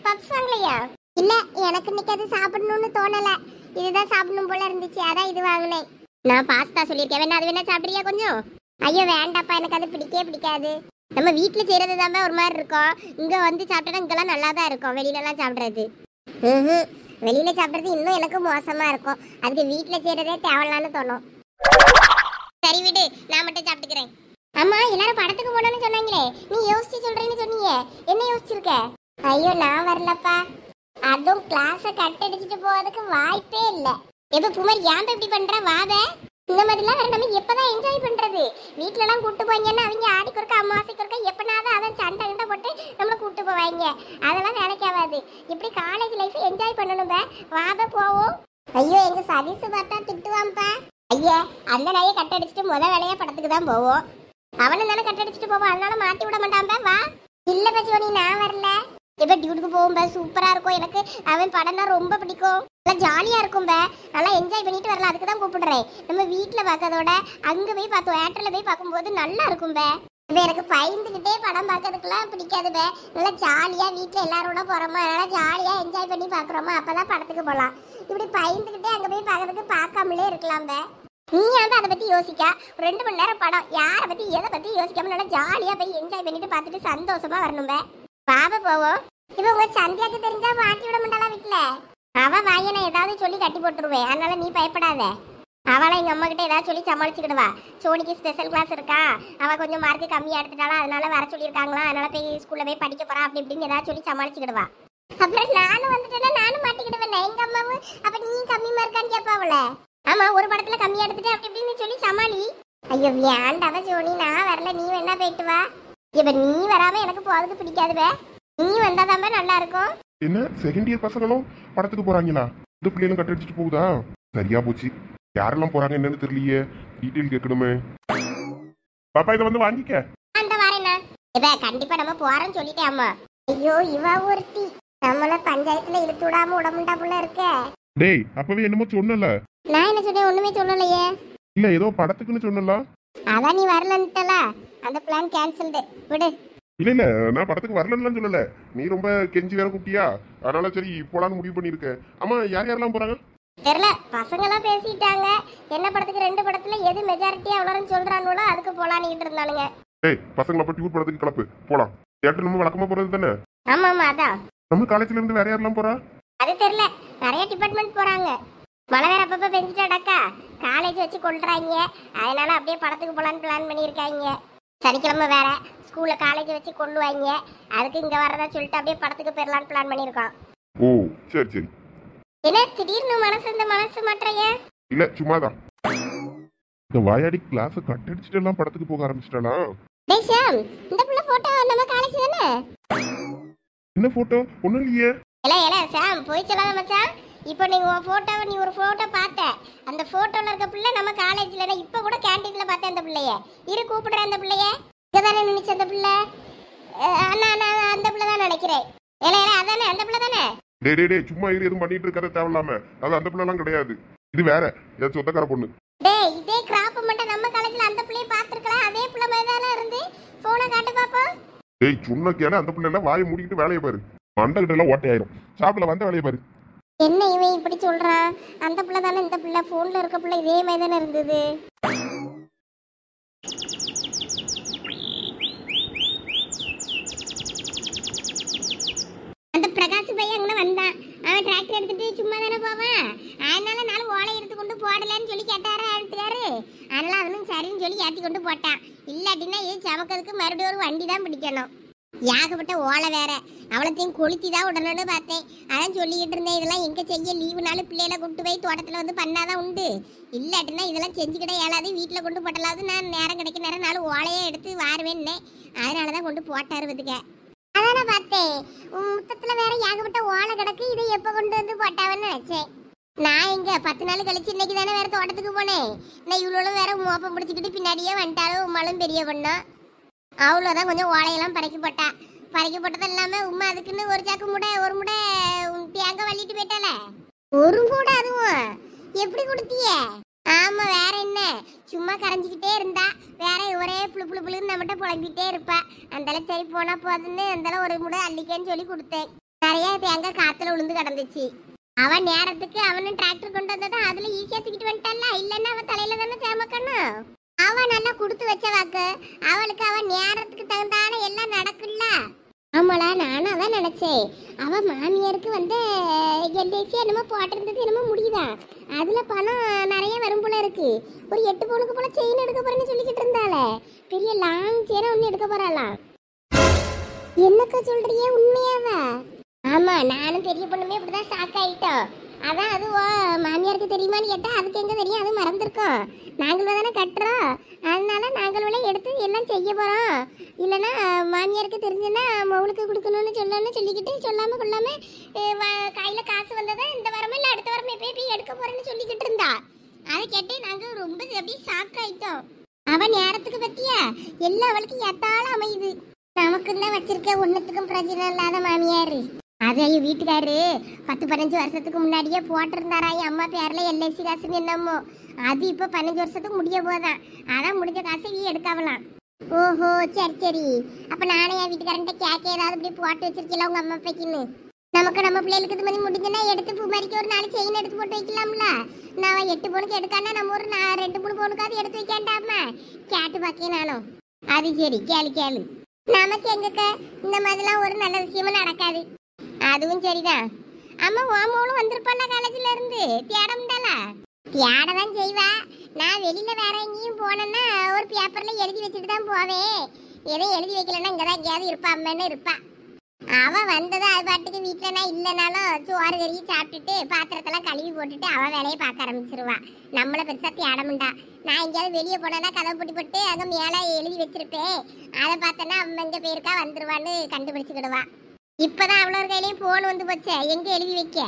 பப்ஸ் வாங்கலையா? இல்ல, எனக்கு இன்னைக்கு அது சாப்பிடணும்னு தோணல. இதுதான் சாப்பிடணும் போல இருந்துச்சு, அதான் இது வாங்கினேன். நான் பாஸ்தா சொல்லியிருக்கேன், வேணா அது வேணா சாப்பிட்றியா கொஞ்சம்? ஐயோ வேண்டாப்பா, எனக்கு அது பிடிக்காது. நம்ம வீட்டில் செய்யறது தான் ஒரு மாதிரி இருக்கும். இங்க வந்து சாப்பிட்டா இங்கெல்லாம் நல்லா தான் இருக்கும். வெளியிலலாம் சாப்பிட்றது வெளியில சாப்பிட்றது இன்னும் எனக்கு மோசமா இருக்கும். அதுக்கு வீட்டில் செய்யறதே தேவையில்லான்னு தோணும். சரி விடு, நான் மட்டும் சாப்பிட்டுக்கிறேன். அம்மா எல்லாரும் படத்துக்கு போனோம்னு சொன்னாங்களே, நீ யோசிச்சு சொல்றேன்னு சொன்னீங்க. என்ன யோசிச்சிருக்க? ஐயோ நான் வரலப்பா. அதுவும் கிளாஸை கட் அடிச்சுட்டு போறதுக்கு வாய்ப்பே இல்லை. எப்ப குமார் ஏன் இப்படி பண்ற? வாத இந்த மாதிரிலாம் வேற நம்ம எப்பதான் என்ஜாய் பண்றது? வீட்டுல எல்லாம் கூட்டு போவாங்கன்னா அவங்க ஆடிக்கு ஒருக்கா அமாவாசைக்கு ஒருக்கா எப்பனாதான் அதான் சண்டை கிண்ட போட்டு நம்மள கூட்டு போவாங்க. அதெல்லாம் வேலைக்கு ஆகாது. இப்படி காலேஜ் லைஃப் என்ஜாய் பண்ணணும். வாத போவோம். ஐயோ எங்க சதீஷ் பார்த்தா திட்டுவான்ப்பா. ஐயா அந்த நாயை கட் அடிச்சுட்டு வேலையா படத்துக்கு தான் போவோம். அவனை தானே கட் அடிச்சுட்டு போவோம், அதனால மாட்டி விட மாட்டான்பா. வா. இல்ல பச்சோனி நான் வரல. எப்ப டியூட்டுக்கு போகும்பா சூப்பரா இருக்கும். எனக்கு அவன் படம்னா ரொம்ப பிடிக்கும். நல்லா ஜாலியா இருக்கும்ப. நல்லா என்ஜாய் பண்ணிட்டு வரலாம். அதுக்கு தான் கூப்பிடுறேன். நம்ம வீட்டுல பார்க்கறதோட அங்க போய் பார்த்தோம், தியேட்டர்ல போய் பார்க்கும்போது நல்லா இருக்கும்ப. இப்போ எனக்கு பயந்துக்கிட்டே படம் பார்க்கறதுக்குலாம் பிடிக்காதுப்ப. நல்லா ஜாலியா வீட்டுல எல்லாரோட போறோமா, அதனால ஜாலியா என்ஜாய் பண்ணி பாக்குறோமா, அப்பதான் படத்துக்கு போகலாம். இப்படி பயந்துக்கிட்டே அங்க போய் பார்க்கறதுக்கு பார்க்காமலே இருக்கலாம்ப. நீ வந்து அதை பத்தி யோசிக்க. 2 மணி நேரம் படம், யாரை பத்தி எதை பத்தி யோசிக்காம நல்லா ஜாலியா போய் என்ஜாய் பண்ணிட்டு பார்த்துட்டு சந்தோஷமா வரணும்ப. பாபா போவோம். இப்போ உங்க சந்தியாக்கு தெரிஞ்சா மாட்டி விட மாட்டாளா வீட்டுல? அவ வாயனை ஏதாவது சொல்லி கட்டி போட்டுருவேன். அதனால நீ பயப்படாத. அவளை எங்க அம்மா கிட்ட ஏதாவது சொல்லி சமாளிச்சுக்கிடுவா. சோனிக்கு ஸ்பெஷல் கிளாஸ் இருக்கா, அவ கொஞ்சம் மார்க்கு கம்மியா எடுத்துட்டாளா, அதனால வர சொல்லியிருக்காங்களா, அதனால போய் ஸ்கூல்ல போய் படிக்க போறா அப்படி இப்படின்னு ஏதாவது சொல்லி சமாளிச்சுக்கிடுவா. அப்புறம் நானும் வந்துட்டேன்னா நானும் மாட்டிக்கிடுவேன். எங்க அம்மாவும் அப்ப நீ கம்மி மார்க்கான்னு கேட்பா அவளை. ஆமா, ஒரு படத்துல கம்மியா எடுத்துட்டு அப்படி இப்படின்னு சொல்லி சமாளி. ஐயோ வேண்டாவ சோனி, நான் வரல, நீ வேணா போயிட்டு வா. இப்ப நீ வராம எனக்கு போறதுக்கு பிடிக்காதுவே. நீ வந்தாதான் நல்லா இருக்கும். என்ன செகண்ட் இயர் பசங்களும் படத்துக்கு போறாங்களா? இந்த பிள்ளைகளும் கட் அடிச்சுட்டு போகுதா? சரியா போச்சு. யாரெல்லாம் போறாங்க என்னன்னு தெரியலையே, டீட்டெயில் கேட்கணுமே. பாப்பா இதை வந்து வாங்கிக்க. அந்த வரேண்ணா. இப்ப கண்டிப்பா நம்ம போறோம்னு சொல்லிட்டேன் அம்மா. ஐயோ இவ ஒருத்தி நம்மள பஞ்சாயத்துல இழுத்து விடாம உடம்புண்டா புள்ள இருக்க. டேய் அப்பவே என்னமோ சொன்னல. நான் என்ன சொன்னேன்? ஒண்ணுமே சொல்லலையே. இல்ல ஏதோ படத்துக்குன்னு சொன்னல. அதான் நீ வரலன்ட்டல, அந்த பிளான் கேன்சல்டு. விடு. இல்ல இல்ல நான் படத்துக்கு வரலன்னு சொல்லல, நீ ரொம்ப கெஞ்சி வேற கூப்பிட்டியா, அதனால சரி போலான்னு முடிவு பண்ணிருக்க. ஆமா யார் யாரெல்லாம் போறாங்க தெரியல, பசங்க எல்லாம் பேசிட்டாங்க. என்ன படத்துக்கு 2 படத்துல எது மெஜாரிட்டியா அவ்வளோன்னு சொல்றாங்களோ அதுக்கு போலான்னு இருந்தானுங்க. டேய் பசங்களை அப்ப டியூட் படத்துக்கு கிளப்பு போலாம். தியேட்டர் நம்ம வழக்கமா போறது தானே. ஆமா ஆமா அதான். நம்ம காலேஜ்ல இருந்து வேற யாரெல்லாம் போறா? அது தெரியல, நிறைய டிபார்ட்மெண்ட் போறாங்க. மழை வேற அப்பப்ப பெஞ்சிட்டாடாக்கா, காலேஜ் வச்சு கொள்றாங்க. அதனால அப்படியே படத்துக்கு போலான்னு பிளான் பண்ணியிருக்காங்க. சனிக்கிழமை வேற ஸ்கூல்ல காலேஜ் வச்சு கொள்ளுவாங்க. அதுக்கு இங்க வரதா சொல்லிட்டு அப்படியே படத்துக்கு போயிடலான்னு பிளான் பண்ணியிருக்கோம். ஓ சரி சரி. என்ன திடீர்னு இந்த மனசு மாற்றைய? இல்ல சும்மாதான். இந்த வாயாடி கிளாஸ கட் அடிச்சுட்டு எல்லாம் படத்துக்கு போக ஆரம்பிச்சிட்டாலாம். டேய் ஷாம், இந்த புள்ள போட்டோ நம்ம காலேஜ் தானே? என்ன போட்டோ? ஒண்ணும் இல்லையே. இல்ல ஷாம் போய் சொல்லாத மச்சான். இப்போ நீ ஒரு போட்டோ பார்த்த, அந்த போட்டோல இருக்க பிள்ளை நம்ம காலேஜ்ல. இப்ப கூட கேண்டீன்ல பார்த்தேன் அந்த பிள்ளைய. இரு கூப்பிடுறேன் அந்த பிள்ளைய. இங்கதானே நினைச்ச அந்த பிள்ளை. நான் அந்த பிள்ளை தான் நினைக்கிறேன். இல்ல அதானே அந்த பிள்ளை தானே? டே சும்மா இரு, எதுவும் பண்ணிட்டு இருக்கிறத தேவையில்லாம. அது அந்த பிள்ளை எல்லாம் கிடையாது, இது வேற ஏதோ சொந்தக்கார பொண்ணு. டேய் இதே கிராப் மட்டும் நம்ம காலேஜ்ல அந்த பிள்ளைய பாத்துக்கலாம். அதே பிள்ளை மாதிரி தானே இருந்து. போனை காட்டு பாப்போம். டேய் சொன்ன கேளு, அந்த பிள்ளை எல்லாம் வாயை மூடிக்கிட்டு வேலையை பாரு. மண்டை கிட்ட எல்லாம் ஓட்டையாயிரும். ஷாப்ல வந்த வேலையை பாரு. என்ன இவன் இப்படி சொல்றான்? அந்த பிள்ளை தானே இந்த பிள்ளை. போன்ல இருக்க பிள்ளை இதே மாதிரி தானே இருந்தது. அந்த பிரகாஷ் பையன் அங்கே வந்தான். அவன் டிராக்டர் எடுத்துட்டு சும்மா தானே போவான். அதனால நானும் ஓலை எடுத்து கொண்டு போடலன்னு சொல்லி கேட்டாரு எடுத்துக்காரு. அதனால அவனும் சரின்னு சொல்லி ஏற்றி கொண்டு போட்டான். இல்லாட்டினா இது சமக்கிறதுக்கு மறுபடியும் ஒரு வண்டி தான் பிடிக்கணும். ஏகப்பட்ட ஓலை வேற. அவளத்தையும் கொளுத்தி தான் விடணும்னு பார்த்தேன். அதான் சொல்லிக்கிட்டு இருந்தேன், இதெல்லாம் எங்கே செய்ய லீவுனாலும் பிள்ளைகளை கூப்பிட்டு போய் தோட்டத்தில் வந்து பண்ணாதான் உண்டு. இல்லாட்டினா இதெல்லாம் செஞ்சுக்கிட்டே ஏழாவது வீட்டில் கொண்டு போட்டலாவது. நான் நேரம் கிடைக்க நேரம் நாலு ஓலையே எடுத்து வாருவேன்னே. அதனால தான் கொண்டு போட்டாரு வந்துக்க. அதான பார்த்தேன், முத்தத்தில் வேற ஏகப்பட்ட ஓலை கிடக்கு. இதை எப்போ கொண்டு வந்து போட்டாவன்னு நினச்சேன். நான் இங்கே 10 நாள் கழிச்சு இன்னைக்கு தானே வேற தோட்டத்துக்கு போனேன். நான் இவ்வளோ வேற மோப்பம் பிடிச்சிக்கிட்டு பின்னாடியே வந்துட்டாலும் உமாலும் பெரிய பொண்ணும். அவ்வளோதான் கொஞ்சம் ஓலையெல்லாம் பறக்கி போட்டது இல்லாமல் உமா அதுக்குன்னு ஒரு சாக்கு ஒரு முடை தேங்காய் வள்ளிட்டு போயிட்டால. ஒரு மூடை அதுவும் எப்படி கொடுத்திய? ஆமா வேற என்ன, சும்மா கரைஞ்சிக்கிட்டே இருந்தா. வேற ஒரே புழுன்னு நம்மகிட்ட புழம்பிட்டே இருப்பா. அந்தளவு சரி போனா போதுன்னு அந்தளவு ஒரு முடை அள்ளிக்கேன்னு சொல்லி கொடுத்தேன். நிறைய தேங்காய் காத்துல விழுந்து கிடந்துச்சு. அவன் நேரத்துக்கு அவனும் டிராக்டர் கொண்டு வந்ததான் அதுல ஈஸியா தூக்கிட்டு வந்துட்டால. இல்லைன்னா அவன் தலையில தானே சேமக்கணும். அவ நல்லா கொடுத்து வச்ச வாக்கு. அவளுக்கு அவன் நேரத்துக்கு தகுந்தான எல்லாம் நடக்குல்ல. ஆமாடா, நானும் அதான் நினைச்சேன். அவ மாமியாருக்கு வந்து எல்ஐசி என்னமோ போட்டிருந்தது என்னமோ முடியுதான். அதுல பணம் நிறைய வரும் போல இருக்கு. ஒரு 8 பவுனுக்கு போல செயின் எடுக்க போறேன்னு சொல்லிக்கிட்டு இருந்தாளே. பெரிய லாங் செயினை ஒண்ணு எடுக்க போறாளாம். என்னக்கா சொல்றியே, உண்மையாவா? ஆமா, நானும் பெரிய பொண்ணுமே இப்படிதான் ஷாக் ஆயிட்டோம். அதான் அதுவோ மாமியாருக்கு தெரியுமான்னு கேட்டா அதுக்கு எங்க தெரியும், அது மறந்துருக்கோம். நாங்களும் தானே கட்டுறோம். அதனால நாங்களும் எடுத்து எல்லாம் செய்ய போறோம். இல்லைன்னா மாமியாருக்கு தெரிஞ்சுன்னா மவுளுக்கு கொடுக்கணும்னு சொல்லிக்கிட்டு சொல்லாம கொள்ளாம கையில காசு வந்ததை இந்த வாரமே இல்லை அடுத்த வாரமே போய் எடுக்க போறேன்னு சொல்லிக்கிட்டு இருந்தா. அதை கேட்டு நாங்க ரொம்ப அப்படியே ஷாக் ஆயிட்டோம். அவன் நேரத்துக்கு பத்தியா எல்லாம் அவளுக்கு எத்தாலும் அமையுது. நமக்கு தான் வச்சிருக்க ஒன்னுத்துக்கும் பிரச்சனை இல்லாத மாமியாரு. அதே வீட்டுக்காரு 10-15 வருஷத்துக்கு முன்னாடியே போட்டிருந்தாராய் அம்மா பேர்ல எல்ஐசி காசுன்னு என்னமோ. அது இப்போ 15 வருஷத்துக்கு முடிய போதான். அதான் முடிஞ்ச காசை நீ எடுக்காவலாம். ஓஹோ சரி. அப்ப நானே என் வீட்டுக்காரன்ட்ட கேட்க ஏதாவது இப்படி போட்டு வச்சிருக்கல உங்க அம்மா அப்பாக்கின்னு. நமக்கு நம்ம பிள்ளைகளுக்கு இது மாதிரி முடிஞ்சுன்னா எடுத்து பூ மாதிரிக்கு ஒரு 4 செயின் எடுத்து போட்டு வைக்கலாம்ல. நான் 8 பவுனுக்கு எடுக்கானா நம்ம ஒரு 2-3 பவுனுக்காவது எடுத்து வைக்காண்டாமா கேட்டு பாக்கேன் நானும். அது சரி, கேளு. நமக்கு எங்கக்க இந்த மாதிரிலாம் ஒரு நல்ல விஷயமும் நடக்காது. அதுவும் சரிதான். அம்மா ஓமோளும் வந்திருப்பாளா காலேஜ்ல இருந்து? தேடம்டாளா? தேடதான் செய்வா. நான் வெளியில வேற எங்கேயும் போனேன்னா ஒரு பேப்பர்ல எழுதி வச்சுட்டு தான் போவேன். எதையும் எழுதி வைக்கலன்னா இங்கதான் எங்கேயாவது இருப்பா அம்மன்னு இருப்பா. அவ வந்ததா அது பாட்டுக்கு வீட்டுல நான் இல்லைனாலும் சோறு கறி சாப்பிட்டுட்டு பாத்திரத்தெல்லாம் கழுவி போட்டுட்டு அவ வேலையை பார்க்க ஆரம்பிச்சிருவா. நம்மள பெருசா தேடமுண்டா. நான் எங்கேயாவது வெளியே போனேன்னா கதவை பூட்டி போட்டு அங்க மேல எழுதி வச்சிருப்பேன். அதை பார்த்தேன்னா அவன் எங்க போயிருக்கா வந்துருவான்னு கண்டுபிடிச்சுக்கிடுவா. இப்பதான் அவ்வளோ கையிலையும் போன் வந்து போச்சே, எங்க எழுதி வைக்க?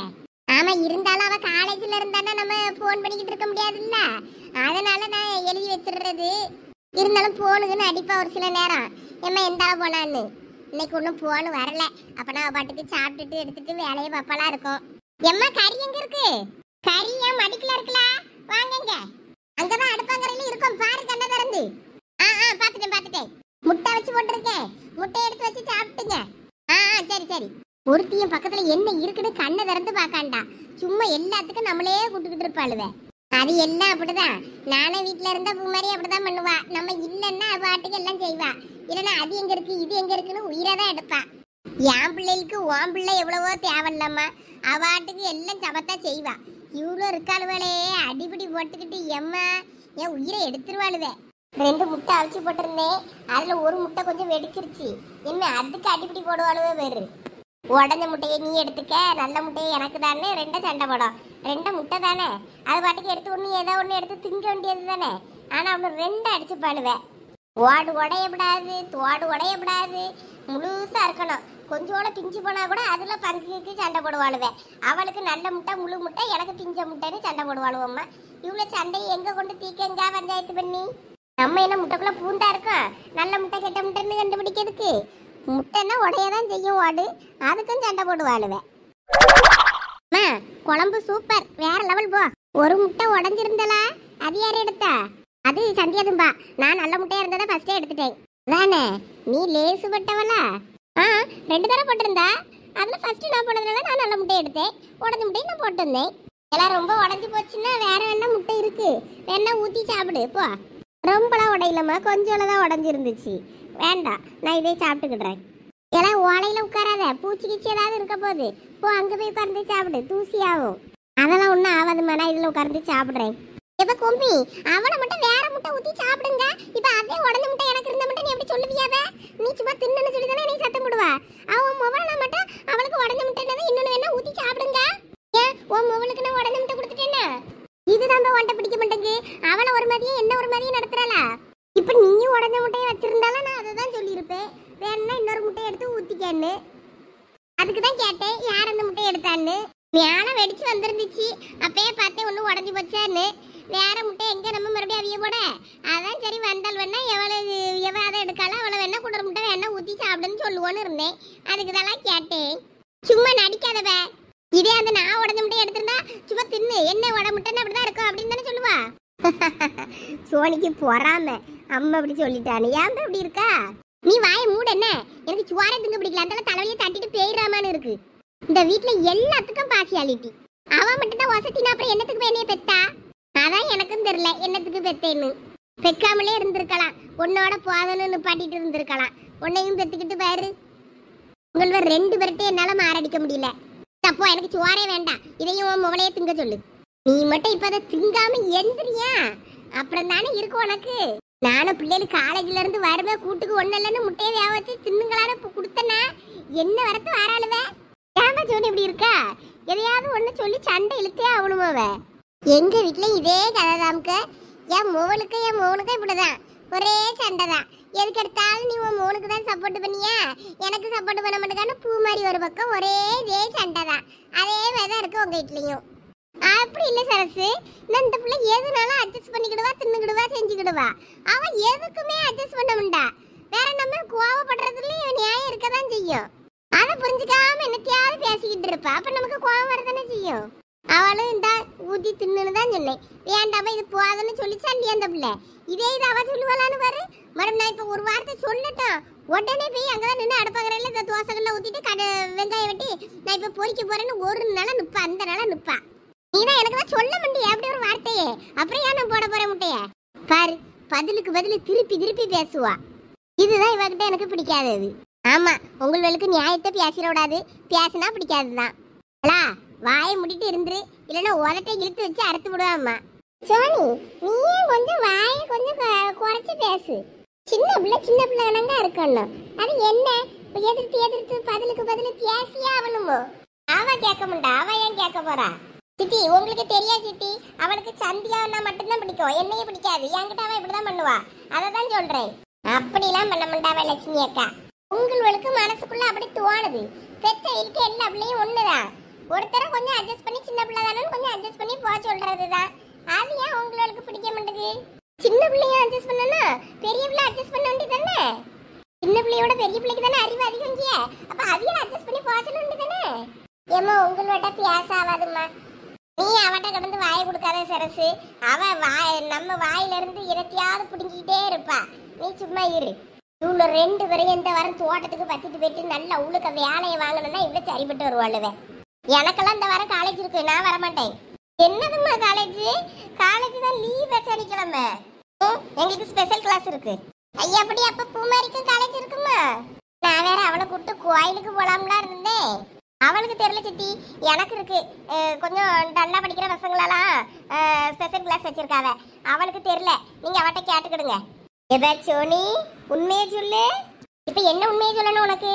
ஆமா, இருந்தாலும் அவ காலேஜ்ல இருந்தானா நம்ம போன் பண்ணிக்கிட்டு இருக்க முடியாதுல்ல. அதனால நான் எழுதி வச்சிடுறது. இருந்தாலும் போனுக்குன்னு அடிப்பா ஒரு சில நேரம். எம்மா எந்தால போனான்னு. இன்னைக்கு ஒன்றும் போன் வரல. அப்ப நான் பாட்டுக்கு சாப்பிட்டுட்டு எடுத்துட்டு வேலையை பாப்பாலா இருக்கும். எம்மா கறி எங்க இருக்கு? கறி ஏன் மடிக்கல இருக்குல்ல? வாங்கங்க. அங்கதான் அடுப்பாங்கரையில இருக்கும் பாரு, கண்ணை திறந்து. பாத்துட்டேன். முட்டை வச்சு போட்டிருக்கேன். முட்டையை எடுத்து வச்சு சாப்பிட்டுங்க. சரி. ஒருத்தியும் பக்கத்துல என்ன இருக்குன்னு கண்ணை திறந்து பாக்காண்டா. சும்மா எல்லாத்துக்கும் நம்மளே கூட்டுக்கிட்டு இருப்பாளுவே. அது எல்லாம் அப்படிதான். நானே வீட்டுல இருந்தா பூ மாதிரி அப்படிதான் பண்ணுவா. நம்ம இல்லைன்னா பாட்டுக்கு எல்லாம் செய்வா. இல்லைன்னா அது எங்க இருக்கு இது எங்க இருக்குன்னு உயிரதான் எடுப்பா. என் பிள்ளைகளுக்கு உன் பிள்ளை எவ்வளவோ தேவையில்லாமா அவாட்டுக்கு எல்லாம் சமத்தா செய்வா. இவ்வளோ இருக்காளுவாளே அடிப்படி போட்டுக்கிட்டு எம்மா என் உயிரை எடுத்துருவாளுவே. 2 முட்டை அவிச்சு போட்டிருந்தேன். அதுல ஒரு முட்டை கொஞ்சம் வெடிச்சிருச்சு. என்ன அதுக்கு அடிப்படி போடுவாளுவே வேறு. உடஞ்ச முட்டையை நீ எடுத்துக்க, நல்ல முட்டையை எனக்கு தானே. 2 சண்டை போடும். 2 முட்டை தானே, அது பாட்டுக்கு எடுத்து ஏதோ ஒன்று எடுத்து திங்க வேண்டியது தானே. ஆனா அவனு 2 அடிச்சுப்பாளுவேன். ஓடு உடையப்படாது, தோடு உடையப்படாது, முழுசா இருக்கணும். கொஞ்சோட பிஞ்சு போனா கூட அதுல பங்குக்கு சண்டை போடுவாளுவேன். அவளுக்கு நல்ல முட்டை முழு முட்டை, எனக்கு பிஞ்ச முட்டைன்னு சண்டை போடுவாளுவோம்மா. இவ்வளவு சண்டையை எங்க கொண்டு தீக்கங்க பஞ்சாயத்து பண்ணி? நம்ம என்ன முட்டைக்குள்ள பூந்தா இருக்கோம்? நல்ல முட்டை கெட்ட முட்டைன்னு கண்டுபிடிக்கிறதுக்கு? முட்டைன்னா உடையதான் செய்யும் ஓடு. அதுக்கும் சண்டை போடுவாளுவேன். குழம்பு சூப்பர், வேற லெவல் போ. ஒரு முட்டை உடஞ்சிருந்தலா, அது யாரு எடுத்தா? அது சந்தியாதும்பா. நான் நல்ல முட்டையா இருந்ததை ஃபர்ஸ்டே எடுத்துட்டேன். தானே நீ லேசுபட்டவளா? 2 தடவை போட்டிருந்தா. அதுல ஃபர்ஸ்ட் நான் போனதுனால நான் நல்ல முட்டையை எடுத்தேன். உடஞ்ச முட்டையை நான் போட்டிருந்தேன். எல்லாம் ரொம்ப உடஞ்சி போச்சுன்னா வேற என்ன முட்டை இருக்கு, வேணா ஊத்தி சாப்பிடு போ. ரொம்பலாம் உடையிலம்மா, கொஞ்சோல தான் உடஞ்சிருந்துச்சு. வேண்டாம், நான் இதே சாப்பிட்டுக்கிடுறேன். எல்லாம் ஓலையில உட்காராத, பூச்சி கிச்சி ஏதாவது இருக்க போகுது. போ அங்க போய் உட்கார்ந்து சாப்பிடு, தூசி ஆகும். அதெல்லாம் ஒன்றும் ஆகாதுமா, நான் இதில் உட்கார்ந்து சாப்பிட்றேன். இப்ப கொம்பி அவனை மட்டும் வேற முட்டை ஊத்தி சாப்பிடுங்க. இப்ப அதே உடஞ்ச முட்டை எனக்கு இருந்த முட்டை நீ எப்படி சொல்லுவியாவ? நீ சும்மா தின்னு சொல்லி தானே நீ சத்தம் போடுவா. அவன் மொபைல மட்டும் அவளுக்கு உடஞ்ச முட்டை இன்னொன்னு வேணா ஊத்தி சாப்பிடுங்க. ஏன் உன் மொபைலுக்கு நான் உடஞ்ச முட்டை கொடுத்துட்டேன்னா இதுதான் உன்ட்ட பிடிக்க மாட்டேங்கு. அவளை ஒரு மாதிரியே என்ன ஒரு மாதிரியே நடத்துறாளா? இப்ப நீயும் உடஞ்ச முட்டையை வச்சிருந்தாலும் நான் அதை தான் சொல்லியிருப்பேன். வேணா இன்னொரு முட்டையை எடுத்து ஊத்திக்கன்னு. அதுக்கு தான் கேட்டேன் யார் அந்த முட்டையை எடுத்தான்னு. மேலே வெடிச்சு வந்துருந்துச்சு. அப்பயே பார்த்தேன் ஒன்றும் உடஞ்சி போச்சான்னு. வேற முட்டை எங்க நம்ம மறுபடியும் அவிய போட? அதான் சரி வந்தால் வேணா எவ அதை எடுக்கால அவளை வேணா குடர் முட்டை வேணா ஊற்றி சாப்பிடுன்னு சொல்லுவோன்னு இருந்தேன். அதுக்கு தான் கேட்டேன். சும்மா நடிக்காதவ. இதே அந்த நான் உடஞ்ச முட்டையை எடுத்திருந்தா சும்மா தின்னு என்ன உட முட்டைன்னு அப்படிதான் இருக்கும் அப்படின்னு தானே சொல்லுவா. சோனிக்கு பொறாம அம்மா அப்படி சொல்லிட்டானு. ஏன் இப்படி இருக்கா? நீ வாயை மூட. என்ன எனக்கு சுவாரை திங்க பிடிக்கல. அந்த தலைவலியை தட்டிட்டு பேயிராமான்னு இருக்கு. இந்த வீட்டுல எல்லாத்துக்கும் பார்சியாலிட்டி. அவன் மட்டும் தான் வசத்தினா அப்புறம் என்னத்துக்கு என்னைய பெத்தா? அதான் எனக்கும் தெரியல என்னத்துக்கு பெத்தேன்னு. பெக்காமலே இருந்திருக்கலாம். உன்னோட போதன்னு நிப்பாட்டிட்டு இருந்திருக்கலாம். உன்னையும் பெத்துக்கிட்டு பாரு. உங்கள 2 பேர்கிட்ட என்னால மாரடிக்க முடியல. தப்போ எனக்கு சோறே வேண்டாம். இதையும் உன் முகலையே திங்க சொல்லு. நீ மட்டும் இப்ப அதை திங்காம எந்திரியா அப்புறம் தானே இருக்கும் உனக்கு. நானும் பிள்ளைகளுக்கு காலேஜ்ல இருந்து வருவே கூட்டுக்கு ஒண்ணு இல்லைன்னு முட்டையை வேக வச்சு தின்னுங்களான்னு கொடுத்தனா என்ன வரத்து வாராளுவே. ஏமா சோனி இப்படி இருக்கா? எதையாவது ஒண்ணு சொல்லி சண்டை இழுத்தே ஆகணுமாவ. எங்க வீட்டுல இதே கதைதாம்க்க. என் மோனுக்கும் இப்படிதான் ஒரே சண்டை தான். எதுக்கு எடுத்தாலும் நீ உன் மோனுக்கு தான் சப்போர்ட் பண்ணியா, எனக்கு சப்போர்ட் பண்ண மாட்டேங்கான்னு பூ மாதிரி ஒரு பக்கம் ஒரே இதே சண்டை தான். அதே மாதிரிதான் இருக்கு உங்க வீட்லயும். அப்படி இல்ல சரசு, நான் இந்த பிள்ளை எதுனாலும் அட்ஜஸ்ட் பண்ணிக்கிடுவா, தின்னுக்கிடுவா, செஞ்சுக்கிடுவா. அவன் எதுக்குமே அட்ஜஸ்ட் பண்ண மாட்டா. வேற நம்ம கோவப்படுறதுலயும் நியாயம் இருக்கதான் செய்யும். அதை புரிஞ்சுக்காம என்னத்தையாவது பேசிக்கிட்டு இருப்பா. அப்ப நமக்கு கோவம் வரதானே செய்யும். அவளும் இந்த ஊத்தி தின்னுன்னு தான் சொன்னேன். வேண்டாம இது போதுன்னு சொல்லி சண்டி அந்த பிள்ளை. இதே இது அவ சொல்லுவாளான்னு பாரு. மேடம் நான் இப்ப ஒரு வார்த்தை சொல்லட்டும், உடனே போய் அங்கதான் நின்று அடுப்பாங்கரையில இந்த தோசைகள்ல ஊத்திட்டு வெங்காயம் வெட்டி நான் இப்ப பொறிக்க போறேன்னு ஒரு நாள நிப்பா, அந்த நாள நிப்பா. நீதான் எனக்கு தான் சொல்ல முடியும் அப்படி ஒரு வார்த்தையே. அப்புறம் ஏன் நான் போட போற முட்டைய பாரு. பதிலுக்கு பதில் திருப்பி திருப்பி பேசுவா. இதுதான் இவகிட்ட எனக்கு பிடிக்காதது. ஆமா, உங்களுக்கு நியாயத்தை பேசிட விடாது. பேசினா பிடிக்காதுதான். வாயை முடிட்டு இருந்துரு, இல்லைன்னா உதட்டை இழுத்து வச்சு அறுத்து விடுவாம்மா. சோனி நீயே கொஞ்சம் வாயை கொஞ்சம் குறைச்சு பேசு. சின்ன பிள்ளை வேணாங்க இருக்கணும். அது என்ன எதிர்த்து பதிலுக்கு பதில் பேசியா ஆகணுமோ? அவ கேட்க மாட்டா. அவ ஏன் கேட்க போறா? சித்தி உங்களுக்கு தெரியாது சித்தி, அவளுக்கு சந்தியான்னா மட்டும்தான் பிடிக்கும், என்னையே பிடிக்காது. என்கிட்ட அவன் இப்படிதான் பண்ணுவா. அததான் சொல்றேன். அப்படிலாம் பண்ண மாட்டாவ லட்சுமி அக்கா. உங்களுக்கு மனசுக்குள்ள அப்படி தோணுது. பெத்த வீட்டுக்கு எல்லா பிள்ளையும் ஒண்ணுதான். ஒருத்தர கொஞ்சம் அட்ஜஸ்ட் பண்ணி சின்ன பிள்ளை தானே கொஞ்சம் அட்ஜஸ்ட் பண்ணி போக சொல்றதுதான். அது ஏன் உங்களுக்கு பிடிக்க மாட்டேங்குது? சின்ன பிள்ளைய அட்ஜஸ்ட் பண்ணனா பெரிய பிள்ளை அட்ஜஸ்ட் பண்ண வேண்டியதானே? சின்ன பிள்ளையோட பெரிய பிள்ளைக்கு தானே அறிவு அதிகம் இல்லையா? அப்ப அதையும் அட்ஜஸ்ட் பண்ணி போக சொல்ல வேண்டியதானே? ஏமா உங்களோட பேசாவாதுமா. நீ அவட்ட கடந்து வாயை கொடுக்காத சரசு. அவ நம்ம வாயில இருந்து இனத்தையாவது பிடுங்கிக்கிட்டே இருப்பா. நீ சும்மா இரு. இவ்வளோ 2 பேரையும் இந்த வாரம் தோட்டத்துக்கு பத்திட்டு போயிட்டு நல்லா உள்ளுக்க வேலையை வாங்கணும்னா இவ்வளோ சரிப்பட்டு வருவாளுவேன். எனக்கெல்லாம் இந்த வாரம் காலேஜ் இருக்கு, நான் வரமாட்டேன். என்னதும்மா காலேஜ்? காலேஜ் தான் லீவ் சனிக்கிழமை. எங்களுக்கு ஸ்பெஷல் கிளாஸ் இருக்கு. ஐயா அப்படி அப்ப பூமாரிக்கும் காலேஜ் இருக்குமா? நான் வேற அவளை கூப்பிட்டு கோயிலுக்கு போலாம்லாம் இருந்தேன். அவளுக்கு தெரியல சித்தி, எனக்கு இருக்கு. கொஞ்சம் நல்லா படிக்கிற பசங்களெல்லாம் ஸ்பெஷல் கிளாஸ் வச்சிருக்காவ. அவளுக்கு தெரியல, நீங்க அவட்ட கேட்டுக்கிடுங்க. சோனி உண்மையை சொல்லு. இப்ப என்ன உண்மையை சொல்லணும் உனக்கு?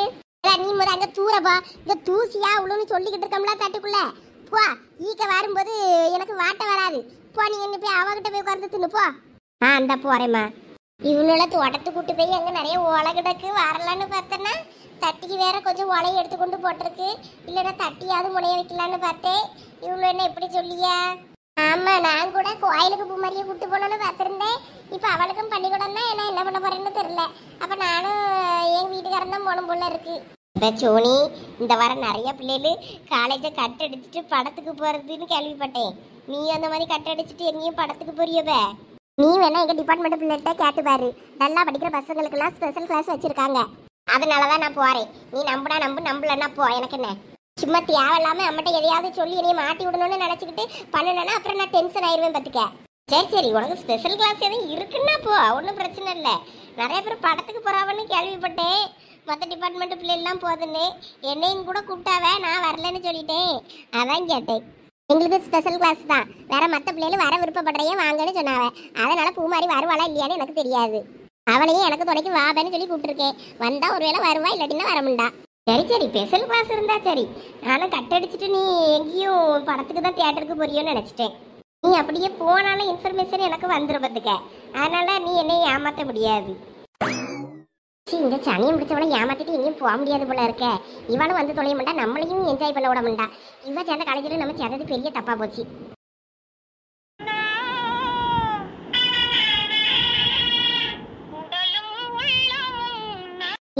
நீ முத அங்க தூரப்பா, இந்த தூசியா அவ்வளோன்னு சொல்லிக்கிட்டு இருக்கோம்ல தட்டுக்குள்ள. போ, ஈக்க வரும்போது எனக்கு வாட்ட வராது. போ, நீ என்ன போய் அவகிட்ட போய் உட்கார்ந்து தின்னு போ. அந்த போறேம்மா. இவனோட தோட்டத்து கூட்டு போய் அங்க நிறைய ஓலை கிடக்கு வரலான்னு பார்த்தேன்னா தட்டிக்கு வேற கொஞ்சம் ஓலையை எடுத்து கொண்டு போட்டிருக்கு. இல்லைன்னா தட்டியாவது முனைய வைக்கலான்னு பார்த்தேன். இவ்வளோ என்ன எப்படி சொல்லியா? ஆமா, நான் கூட கோயிலுக்கு பூமாரியை கூட்டு போனோன்னு பார்த்துருந்தேன். இப்போ அவளுக்கும் பள்ளிக்கூடம் தான், என்ன பண்ண போறேன்னு தெரியல. அப்ப நானும் என் வீட்டுக்காரன் தான் போன போல இருக்கு. இப்போ சோனி இந்த வாரம் நிறைய பிள்ளைகள் காலேஜை கட் அடிச்சுட்டு படத்துக்கு போறதுன்னு கேள்விப்பட்டேன். நீ அந்த மாதிரி கட் அடிச்சுட்டு எங்கேயும் படத்துக்கு போறியவே? நீ வேணா எங்க டிபார்ட்மெண்ட் பிள்ளைகிட்ட கேட்டு பாரு. நல்லா படிக்கிற பசங்களுக்கெல்லாம் ஸ்பெஷல் கிளாஸ் வச்சிருக்காங்க. அதனாலதான் நான் போறேன். நீ நம்புனா நம்பு, நம்பலன்னா போ. எனக்கு என்ன, சும்மா தேவையில்லாம அம்மட்ட எதையாவது சொல்லி என்னைய மாட்டி விடணும்னு நினைச்சுக்கிட்டு பண்ணனா அப்புறம் நான் டென்ஷன் ஆயிடுவேன் பார்த்துக்க. சரி சரி, உனக்கு ஸ்பெஷல் கிளாஸ் எதுவும் இருக்குன்னா போ, ஒன்றும் பிரச்சனை இல்லை. நிறைய பேர் படத்துக்கு போறாவன்னு கேள்விப்பட்டேன். மற்ற டிபார்ட்மெண்ட் பிள்ளைலாம் போகுதுன்னு என்னையும் கூட கூப்பிட்டாவே, நான் வரலன்னு சொல்லிட்டேன். அதான் கேட்டேன். எங்களுக்கு ஸ்பெஷல் கிளாஸ் தான், வேற மற்ற பிள்ளைகள் வர விருப்பப்படுறையே வாங்கன்னு சொன்னாவ. அதனால பூமாரி வருவாளா இல்லையான்னு எனக்கு தெரியாது. அவளையும் எனக்கு துணைக்கு வாபன்னு சொல்லி கூப்பிட்டுருக்கேன். வந்தா ஒருவேளை வருவா, இல்லாட்டின்னா வரமுண்டா. சரி சரி, ஸ்பெஷல் கிளாஸ் இருந்தா சரி. நானும் கட்டடிச்சுட்டு நீ எங்கேயும் படத்துக்கு தான் தியேட்டருக்கு போறியோன்னு நினைச்சிட்டேன். நீ அப்படியே போனாலும் இன்ஃபர்மேஷன் எனக்கு வந்துடும் பார்த்துக்க. அதனால நீ என்னையும் ஏமாற்ற முடியாது. இந்த சனியை முடிச்சவளை ஏமாத்திட்டு எங்கேயும் போக முடியாது போல இருக்க. இவளும் வந்து தொலைய மாட்டா, நம்மளையும் என்ஜாய் பண்ண விட மாட்டா. இவ சேர்ந்த காலேஜில் நம்ம சேர்ந்தது பெரிய தப்பா போச்சு.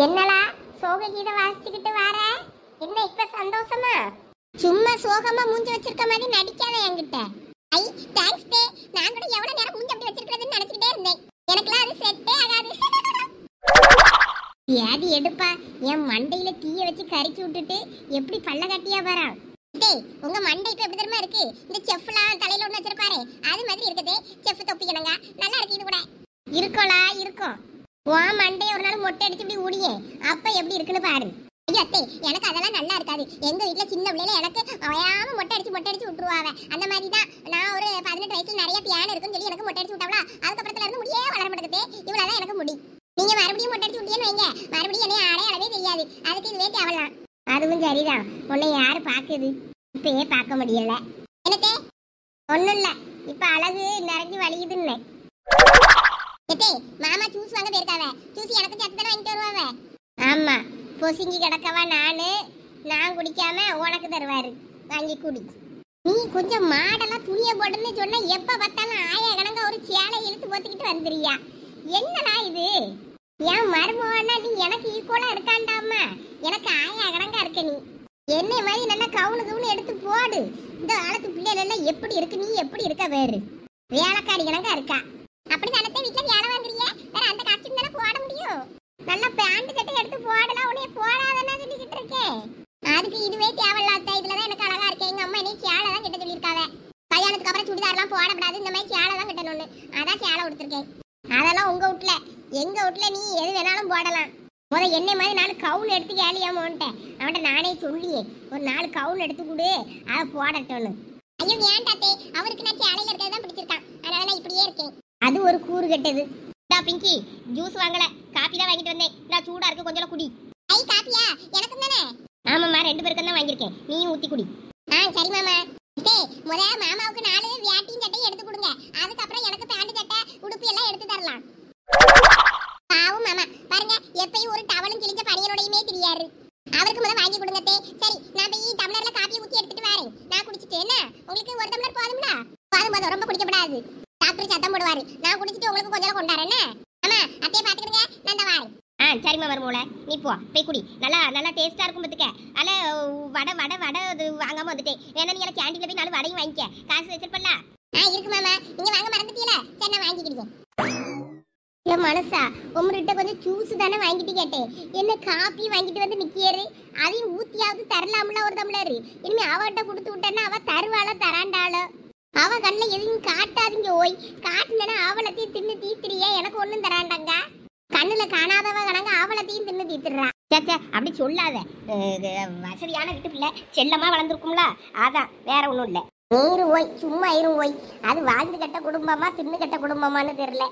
என்னடா சோக கீதை வாசிச்சுக்கிட்டு வர? என்ன இப்ப சந்தோஷமா? சும்மா சோகமா மூஞ்சி வச்சிருக்க மாதிரி நடிக்காத என்கிட்ட. ஐ தேங்க்ஸ் டே. நான் கூட எவ்வளவு நேரம் மூஞ்சி அப்படி வச்சிருக்கிறதுன்னு நினைச்சிட்டே இருந்தேன். எனக்குலாம் அது செட்டே ஆகாது. ஏதி எடுப்பா, என் மண்டையில தீய வச்சு கறிச்சு விட்டுட்டு எப்படி பல்ல கட்டியா வரா? டேய், உங்க மண்டை இப்ப எப்படி தெரியுமா இருக்கு? இந்த செஃப்லாம் தலையில ஒண்ணு வச்சிருப்பாரு அது மாதிரி இருக்குது. செஃப் தொப்பிக்கணுங்க, நல்லா இருக்கு. இது கூட இருக்கோலா இருக்கும். உன் மண்டையை ஒரு நாள் மொட்டை அடிச்சு இப்படி ஊடியே, அப்ப எப்படி இருக்குன்னு பாரு. ஐயோ அத்தை, எனக்கு அதெல்லாம் நல்லா இருக்காது. எங்க வீட்டுல சின்ன பிள்ளைல எனக்கு வயாம மொட்டை அடிச்சு விட்டுருவாங்க. அந்த மாதிரி தான் நான் ஒரு 18 வயசுல நிறைய பியான் இருக்குன்னு சொல்லி எனக்கு மொட்டை அடிச்சு விட்டாவளா. அதுக்கப்புறத்துல இருந்து முடியே வளர மாட்டேங்குது. இவ்வளவுதான் எனக்கு முடி. நீங்க மறுபடியும் மொட்டை அடிச்சு விட்டீங்கன்னு வைங்க, மறுபடியும் என்னைய அடையாளவே தெரியாது. அதுக்கு இதுவே தேவலாம். அதுவும் சரிதான், உன்னை யாரு பாக்குது? இப்பயே பார்க்க முடியல. என்னத்தே? ஒண்ணும் இல்ல, இப்ப அழகு நிறைஞ்சு வலியுதுன்னு. எத்தே, மாமா ஜூஸ் வாங்க போயிருக்காவ. ஜூஸ் எனக்கு சேர்த்து தானே வாங்கிட்டு வருவாவ. ஆமா, பொசிங்கி கிடக்கவா நான் குடிக்காம உனக்கு தருவாரு, வாங்கி குடி. நீ கொஞ்சம் மாடெல்லாம் துணியை போடுன்னு சொன்னா எப்ப பார்த்தாலும் ஆயா கணங்க ஒரு சேலை இழுத்து போத்துக்கிட்டு வந்துறியா? என்னடா இது? என் மருமகனா நீ எனக்கு ஈக்குவலா இருக்காண்டாமா. எனக்கு ஆயா கணங்கா இருக்க. நீ என்னை மாதிரி நல்லா கவுனு எடுத்து போடு. இந்த காலத்து பிள்ளைகள் எல்லாம் எப்படி இருக்கு, நீ எப்படி இருக்க? வேறு வேலைக்காரி கணங்கா இருக்கா. அப்படி நினைத்த வீட்டுல வேலை வாங்குறிய, வேற அந்த காஸ்டியூம் தானே போட முடியும். நல்லா பேண்ட் சட்டை எடுத்து போடலாம். உன்னைய போடாதன்னா சொல்லிக்கிட்டு இருக்கேன். அதுக்கு இதுவே தேவையில்லாத. இதுலதான் எனக்கு அழகா இருக்கேன். எங்க அம்மா என்னைய சேலை தான் கிட்ட சொல்லியிருக்காங்க. கல்யாணத்துக்கு அப்புறம் சுடிதார்லாம் போடக்கூடாது, இந்த மாதிரி சேலை தான் கிட்டணும்னு. அதான் சேலை கொடுத்துருக்கேன். அதெல்லாம் உங்க வீட்டுல. எங்க வீட்டுல நீ எது வேணாலும் போடலாம். என்னை மாதிரி 4 கவுன் எடுத்து கேளியாமோன்ட்டேன். அவன்கிட்ட நானே சொல்லியே ஒரு 4 கவுன் எடுத்து கொடு, அதை போடட்டும்னு. ஐயோ ஏன்டாத்தே, அவருக்கு நான் சேலையில இருக்கிறதான் பிடிச்சிருக்கான். அதனால நான் இப்படியே இருக்கேன். அது ஒரு கூறு கெட்டது. பிங்கி, ஜூஸ் வாங்கல, காப்பி தான் வாங்கிட்டு வந்தேன். நான் சூடா இருக்கு, கொஞ்சம் குடி. ஐ காப்பியா? எனக்கு தானே? ஆமாம்மா, 2 பேருக்கு தான் வாங்கியிருக்கேன். நீயும் ஊத்தி குடி. சரி மாமா. முத மாமாவுக்கு 4 வேட்டியும் சட்டையும் எடுத்து கொடுங்க. அதுக்கப்புறம் எனக்கு பேண்ட் சட்டை உடுப்பு எல்லாம் எடுத்து தரலாம். பாவம் மாமா பாருங்க, எப்பயும் ஒரு டவலும் கிழிஞ்ச பனியனோடையுமே தெரியாது. அவருக்கு முதல்ல வாங்கி கொடுங்க. சரி, நான் போய் டம்ளர்ல காப்பி ஊத்தி எடுத்துட்டு வரேன். வரேன். நான் குடிச்சிட்டு என்ன உங்களுக்கு ஒரு டம்ளர் போதும்ல? போதும் ரொம்ப குடிக்கப்படாது. டாக்டர் சத்தம் போடுவாரு. நான் குடிச்சிட்டு உங்களுக்கு கொஞ்சம் கொண்டாறேன். அம்மா அத்தையை பாத்துக்கிடுங்க, நான் தான் வரேன். சரிம்மா மருமோளே, நீ போய் குடி. நல்லா டேஸ்டா இருக்கும் பத்துக்க. அல்ல வடை அது வாங்காம வந்துட்டேன். வேணா நீ எல்லாம் கேண்டீன்ல போய் 4 வடையும் வாங்கிக்க. காசு வச்சிருப்பல்ல? இருக்கு மாமா. நீங்க வாங்க மறந்துட்டீங்களா? சரி நான் வாங்கிக்கிடுங்க. ஏ மனசா, உங்ககிட்ட கொஞ்சம் ஜூஸ் தானே வாங்கிட்டு கேட்டேன். என்ன காப்பி வாங்கிட்டு வந்து நிக்கியாரு? அதையும் ஊத்தியாவது தரலாம்ல ஒரு டம்ளர். இனிமே அவட்ட கொடுத்து விட்டேன்னா அவ தருவாள தராண்டாளோ? அவ கண்ணில் எதையும் காட்டாதீங்க. ஓய் காட்டுனா அவளத்தையும் தின்னு தீத்துறியே. எனக்கு ஒண்ணும் தராண்டாங்க. கண்ணுல காணாதவ கணங்க அவளத்தையும் தின்னு தீத்துறான். சேச்சே அப்படி சொல்லாத. வசதியான வீட்டு பிள்ளை செல்லமா வளர்ந்துருக்கும்ல, அதான் வேற ஒண்ணும் இல்ல. நீரு ஓய் சும்மா இரும் ஓய். அது வாழ்ந்து கட்ட குடும்பமா தின்னு கட்ட குடும்பமான்னு தெரியல.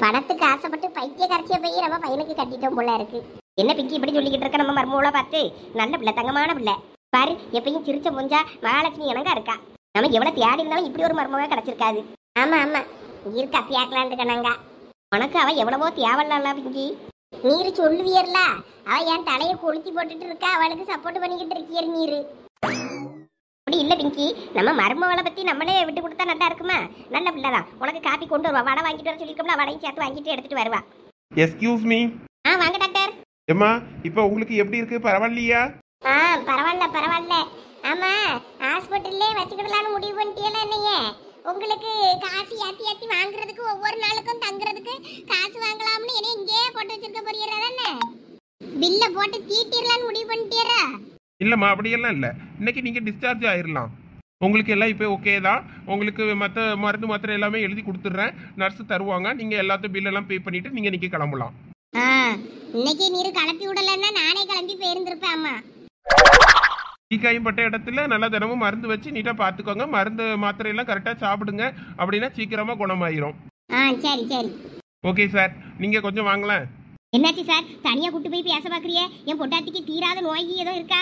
பணத்துக்கு ஆசைப்பட்டு பைத்திய கரைச்சிய போய் நம்ம பையனுக்கு கட்டிட்டோம் போல இருக்கு. என்ன பிங்கி இப்படி சொல்லிக்கிட்டு இருக்க? நம்ம மருமூளை பார்த்து நல்ல பிள்ளை, தங்கமான பிள்ளை பாரு. எப்பயும் சிரிச்ச முஞ்சா மகாலட்சுமி எனக்கா இருக்கா. நம்ம எவ்வளவு தேடி இருந்தாலும் இப்படி ஒரு மருமக கிடைச்சிருக்காது. ஆமா இருக்கா தியாக்கலான் இருக்கனாங்க. உனக்கு அவ எவ்வளவோ தேவலாம் பிங்கி. நீரு சொல்லுவியர்ல, அவ என் தலையை கொளுத்தி போட்டுட்டு இருக்கா. அவளுக்கு சப்போர்ட் பண்ணிக்கிட்டு இருக்கியர் நீரு. அப்படி இல்ல பிங்கி, நம்ம மருமகளை பத்தி நம்மளே விட்டு கொடுத்தா நல்லா இருக்குமா? நல்ல பிள்ளைதான். உனக்கு காப்பி கொண்டு வருவா. வடை வாங்கிட்டு வர சொல்லிருக்கோம்ல, வடையும் சேர்த்து வாங்கிட்டு எடுத்துட்டு வருவா. Excuse me. வாங்க டாக்டர். ஏம்மா இப்போ உங்களுக்கு எப்படி இருக்கு? பரவாயில்லையா? பரவாயில்ல. ஆமா ஹாஸ்பிட்டல்லே வச்சுக்கிடலான்னு முடிவு பண்ணிட்டீங்களா? என்னைய உங்களுக்கு காசு ஏத்தி வாங்குறதுக்கு ஒவ்வொரு நாளுக்கும் தங்குறதுக்கு காசு வாங்கலாம்னு என்ன இங்கே போட்டு வச்சிருக்க போறீரா தானே? பில்ல போட்டு தீட்டிரலான்னு முடிவு பண்ணிட்டீரா? இல்லைம்மா அப்படியெல்லாம் இல்லை. இன்னைக்கு நீங்கள் டிஸ்சார்ஜ் ஆயிடலாம். உங்களுக்கு எல்லாம் இப்போ ஓகே தான். உங்களுக்கு மற்ற மருந்து மாத்திரை எல்லாமே எழுதி கொடுத்துட்றேன். நர்ஸு தருவாங்க. நீங்கள் எல்லாத்தையும் பில்லெல்லாம் பே பண்ணிவிட்டு நீங்கள் இன்றைக்கி கிளம்பலாம். இன்னைக்கு நீர் கிளப்பி விடலன்னா நானே கிளம்பி போயிருந்திருப்பேன். அம்மா தீக்காயம் பட்ட இடத்துல நல்லா தினமும் மருந்து வச்சு நீட்டாக பார்த்துக்கோங்க. மருந்து மாத்திரையெல்லாம் கரெக்டாக சாப்பிடுங்க. அப்படின்னா சீக்கிரமாக குணமாயிரும். சரி. ஓகே சார், நீங்கள் கொஞ்சம் வாங்கலாம். என்னாச்சு சார்? தனியாக கூட்டு போய் பேச பார்க்குறியே? என் பொட்டாட்டிக்கு தீராத நோய் ஏதோ இருக்கா?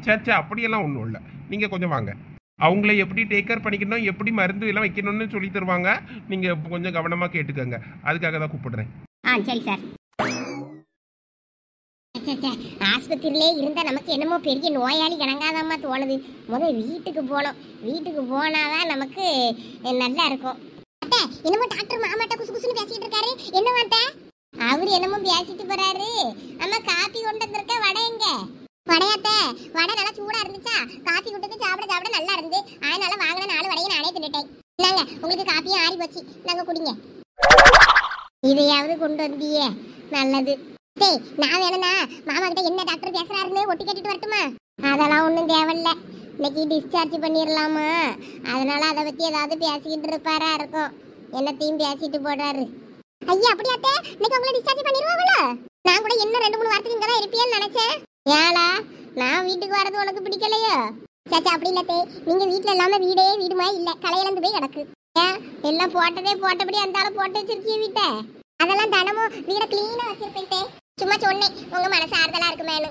சே அப்படியெல்லாம் ஒன்றும் இல்லை. நீங்கள் கொஞ்சம் வாங்க. அவங்கள எப்படி டேக் கேர் பண்ணிக்கணும், எப்படி மருந்து எல்லாம் வைக்கணும்னு சொல்லி தருவாங்க. நீங்கள் கொஞ்சம் கவனமாக கேட்டுக்கோங்க. அதுக்காக தான் கூப்பிடுறேன். சரி சார். ஆஸ்பத்திரியிலே இருந்தா நமக்கு என்னமோ பெரிய நோயாளி கணங்காதாம்மா தோணுது. முதல் வீட்டுக்கு போனோம். வீட்டுக்கு போனாதான் நமக்கு நல்லா இருக்கும். என்னமோ டாக்டர் மாமாட்ட குசு குசுன்னு பேசிட்டு இருக்காரு. என்ன மாட்ட? அவரு என்னமோ பேசிட்டு போறாரு. அம்மா காப்பி கொண்டு வந்திருக்க. வடை எங்க? வடையாத்த வடை நல்லா சூடா இருந்துச்சா? காப்பி கொடுத்து சாப்பிட நல்லா இருந்து. அதனால வாங்கின 4 வடையை நானே தின்னுட்டேன். நாங்க உங்களுக்கு காப்பியும் ஆறி போச்சு. நாங்க குடிங்க. இதையாவது கொண்டு வந்தியே, நல்லது. நான் வேணும்னா மாமா கிட்ட என்ன டாக்டர் பேசுறாருன்னு ஒட்டி கேட்டுட்டு வரட்டுமா? அதெல்லாம் ஒன்றும் தேவையில்ல. இன்னைக்கு டிஸ்சார்ஜ் பண்ணிடலாமா? அதனால அதை பத்தி ஏதாவது பேசிக்கிட்டு இருப்பாரா இருக்கும். என்னத்தையும் பேசிட்டு போடுறாரு. ஐயா அப்படியாத்தே, இன்னைக்கு உங்களை டிஸ்சார்ஜ் பண்ணிடுவாங்களா? நான் கூட என்ன 2-3 வாரத்துக்கு இங்கே தான் இருப்பியேன்னு நினைச்சேன். ஏலா, நான் வீட்டுக்கு வரது உனக்கு பிடிக்கலையோ? சாச்சா அப்படி இல்லத்தே, நீங்க வீட்டுல இல்லாம வீடுமா இல்ல, கலையிலந்து போய் கிடக்கு. ஏன் எல்லாம் போட்டபடி அந்த போட்டு வச்சிருக்கீங்க வீட்டை? அதெல்லாம் தினமும் வீட கிளீனா வச்சிருப்பேன். சும்மா சொன்னேன் உங்க மனசு ஆறுதலா இருக்குமேனு.